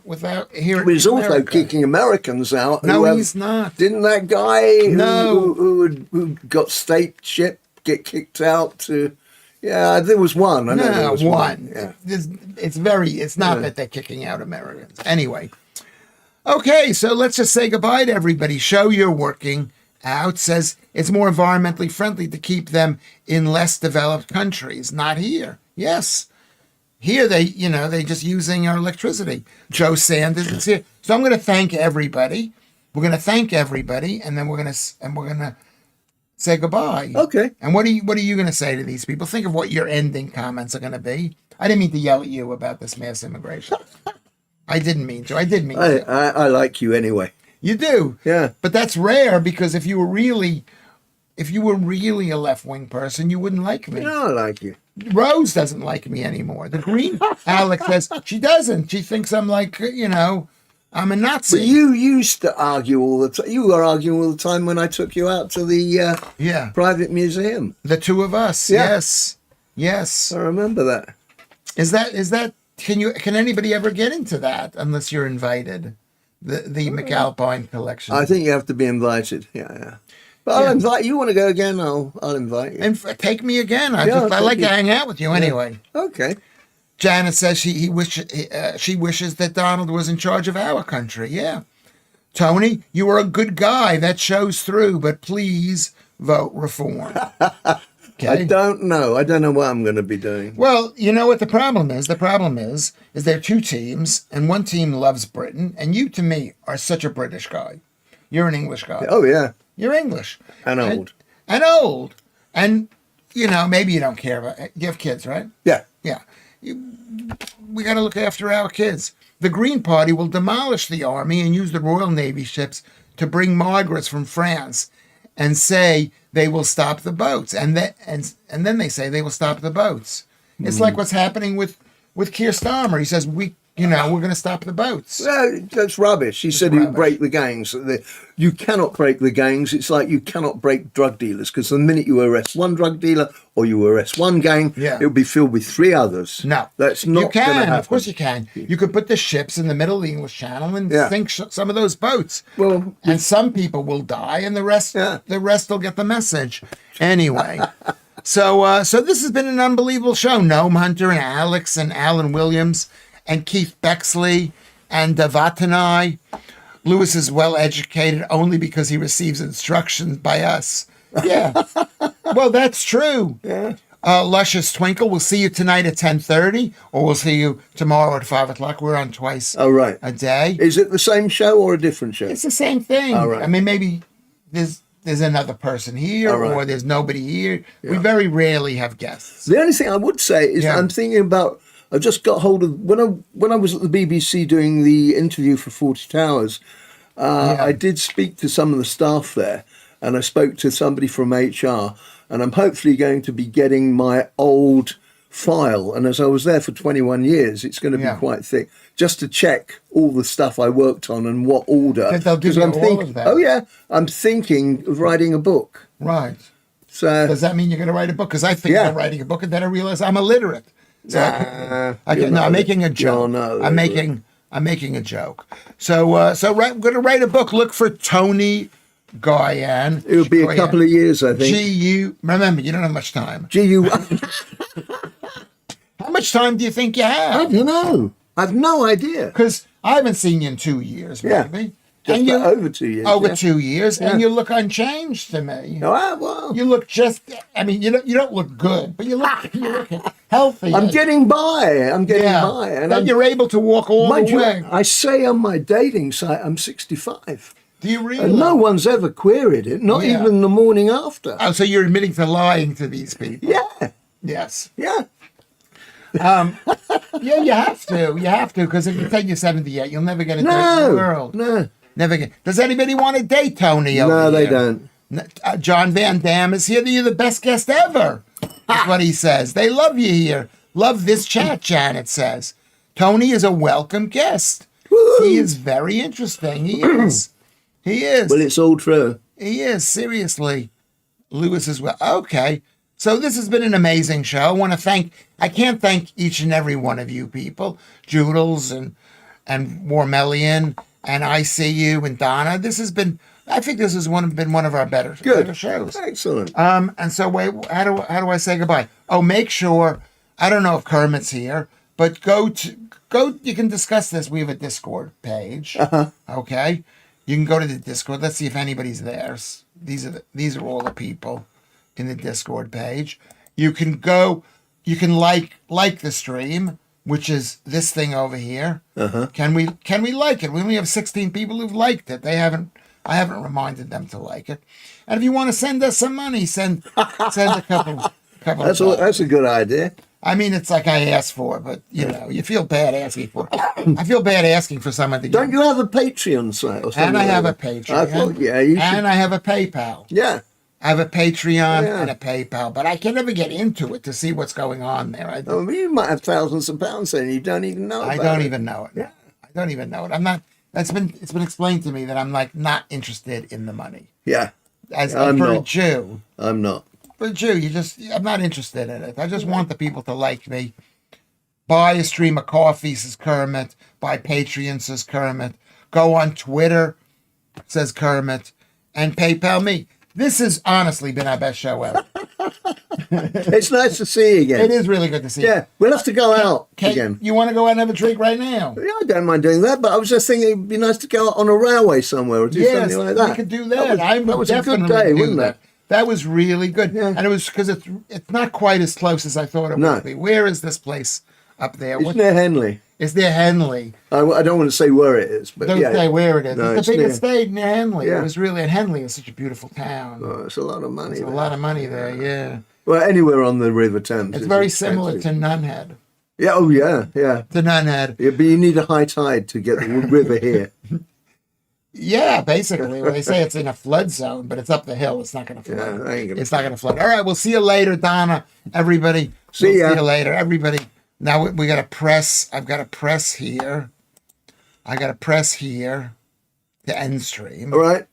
here. He's in also America. kicking Americans out. No, who he's not. Didn't that guy No. who got state ship get kicked out to... Yeah, there was one. I know there No, was one. Yeah. It's not that they're kicking out Americans. Anyway. Okay, so let's just say goodbye to everybody. Show you're working out. Says it's more environmentally friendly to keep them in less developed countries. Not here. Yes. Here they just using our electricity. Joe Sanders is here. So I'm going to thank everybody. We're going to thank everybody, and then we're going to say goodbye. Okay. And what are you going to say to these people? Think of what your ending comments are going to be. I didn't mean to yell at you about this mass immigration. I didn't mean to. I did mean to. I like you anyway. You do. Yeah. But that's rare because if you were really a left-wing person, you wouldn't like me. No, I like you. Rose doesn't like me anymore. The green Alex says she doesn't. She thinks I'm like, I'm a Nazi. But you used to argue all the time. You were arguing all the time when I took you out to the Yeah. private museum. The two of us. Yeah. Yes. Yes. I remember that. Is that can anybody ever get into that unless you're invited? The McAlpine collection. I think you have to be invited. Yeah. But I'll invite you. Want to go again? I'll invite you. And take me again. I Yeah, like take to hang out with you anyway. Okay. Janet says she wishes that Donald was in charge of our country. Yeah. Tony, you are a good guy. That shows through, but please vote reform. Okay. I don't know. I don't know what I'm going to be doing. Well, you know what the problem is? The problem is there are two teams, and one team loves Britain, and you, to me, are such a British guy. You're an English guy. Oh, yeah. You're English. And old. And old. And, maybe you don't care about it. You have kids, right? Yeah. Yeah. We got to look after our kids. The Green Party will demolish the army and use the Royal Navy ships to bring migrants from France and say they will stop the boats. And then they say they will stop the boats. It's like what's happening with Keir Starmer. He says, we're going to stop the boats. Well, that's rubbish. He said he would break the gangs. You cannot break the gangs. It's like you cannot break drug dealers because the minute you arrest one drug dealer or you arrest one gang, it'll be filled with three others. No. That's not going to happen. Of course you can. You could put the ships in the middle of the English Channel and sink some of those boats. Well, and some people will die and the rest will get the message. Anyway. So this has been an unbelievable show. Gnome Hunter and Alex and Alan Williams and Keith Bexley and Vatanai. Lewis is well educated only because he receives instructions by us. Yeah. Well, that's true. Yeah. Luscious Twinkle, we'll see you tonight at 10:30, or we'll see you tomorrow at 5 o'clock. We're on twice a day. Is it the same show or a different show? It's the same thing. All right. I mean, maybe there's another person here or there's nobody here. Yeah. We very rarely have guests. The only thing I would say is I'm thinking about, I just got hold of, when I was at the BBC doing the interview for Fawlty Towers, I did speak to some of the staff there, and I spoke to somebody from HR, and I'm hopefully going to be getting my old file. And as I was there for 21 years, it's going to be quite thick, just to check all the stuff I worked on and what order. They'll give you all of that. Oh, yeah. I'm thinking of writing a book. Right. So does that mean you're going to write a book? Because I think I'm writing a book, and then I realize I'm illiterate. So I'm making a joke. I'm making a joke. So I'm going to write a book. Look for Tony Guyan. It will be a couple of years, I think. Remember, you don't have much time. How much time do you think you have? I don't know. I've no idea. Because I haven't seen you in 2 years, maybe. Just And you- about over 2 years. over yeah. 2 years, Yeah. and you look unchanged to me. Oh, well, You look just, I mean, you don't look good, but you look healthy. I'm getting by. I'm getting yeah. by. And Then you're able to walk all mind the you, way. I say on my dating site, I'm 65. Do you really? And no one's ever queried it, not Yeah. even the morning after. Oh, so you're admitting to lying to these people? Yeah, Yes. yeah. Yeah, you have to. You have to, because if you take your 78, you'll never get a date in the No, world. no. Never get. Does anybody want to date Tony? Over No, they here? don't. John Van Damme is here. You're the best guest ever. That's what he says. They love you here. Love this chat, Janet says. Tony is a welcome guest. Woo. He is very interesting. He is. He is. Well, it's all true. He is. Seriously. Lewis as well. Okay. So this has been an amazing show. I can't thank each and every one of you people. Joodles and Warmelian and I See You and Donna. I think this has been one of our better shows. Excellent. And so wait, how do I say goodbye? Oh, make sure, I don't know if Kermit's here, but go, you can discuss this. We have a Discord page. Okay. You can go to the Discord. Let's see if anybody's there. These are all the people in the Discord page. You can like the stream, which is this thing over here. Can we like it? We only have 16 people who've liked it. I haven't reminded them to like it. And if you want to send us some money, send a couple. That's a good idea. I mean, it's like I asked for, but you feel bad asking for. I feel bad asking for someone to. Don't you have a Patreon site or something? And I have a like that? Patreon. I thought, yeah, you should. And I have a PayPal. Yeah. I have a Patreon Yeah. and a PayPal, but I can never get into it to see what's going on there. I Oh, you might have thousands of pounds and you don't even know. I about don't it. even know it. Yeah. I don't even know it. I'm not. It's been explained to me that I'm like not interested in the money. Yeah, As I'm for a not. Jew, I'm not. for a Jew, I'm not interested in it. I just want the people to like me. Buy a stream of coffee, says Kermit. Buy Patreon, says Kermit. Go on Twitter, says Kermit, and PayPal me. This has honestly been our best show ever. It's nice to see you again. It is really good to see you. Yeah, we'll have to go out Kate, again. you want to go out and have a drink right now? Yeah, I don't mind doing that, but I was just thinking it'd be nice to go out on a railway somewhere or do Yes, something like that. we could do that. I would that was a good definitely day, do wasn't that. it? That was really good. Yeah. And it was because it's not quite as close as I thought it No. would be. Where is this place up there? It's near Henley. Is there Henley? I don't want to say where it is, but Don't yeah. say where it is. No, it's the it's biggest state near Henley. Yeah. It was really, and Henley is such a beautiful town. Oh, it's a lot of money. There's a there. lot of money there, yeah. Well, anywhere on the River Thames. It's is very similar expensive. to Nunhead. Yeah, oh yeah, yeah. To Nunhead. Yeah, but you need a high tide to get the river here. Yeah, basically. Well, they say it's in a flood zone, but it's up the hill. It's not going to Yeah, flood. I ain't gonna. It's not going to flood. All right, we'll see you later, Donna. Everybody. See ya. See you later, everybody. Now we got to press. I've got to press here. I got to press here to end stream. All right.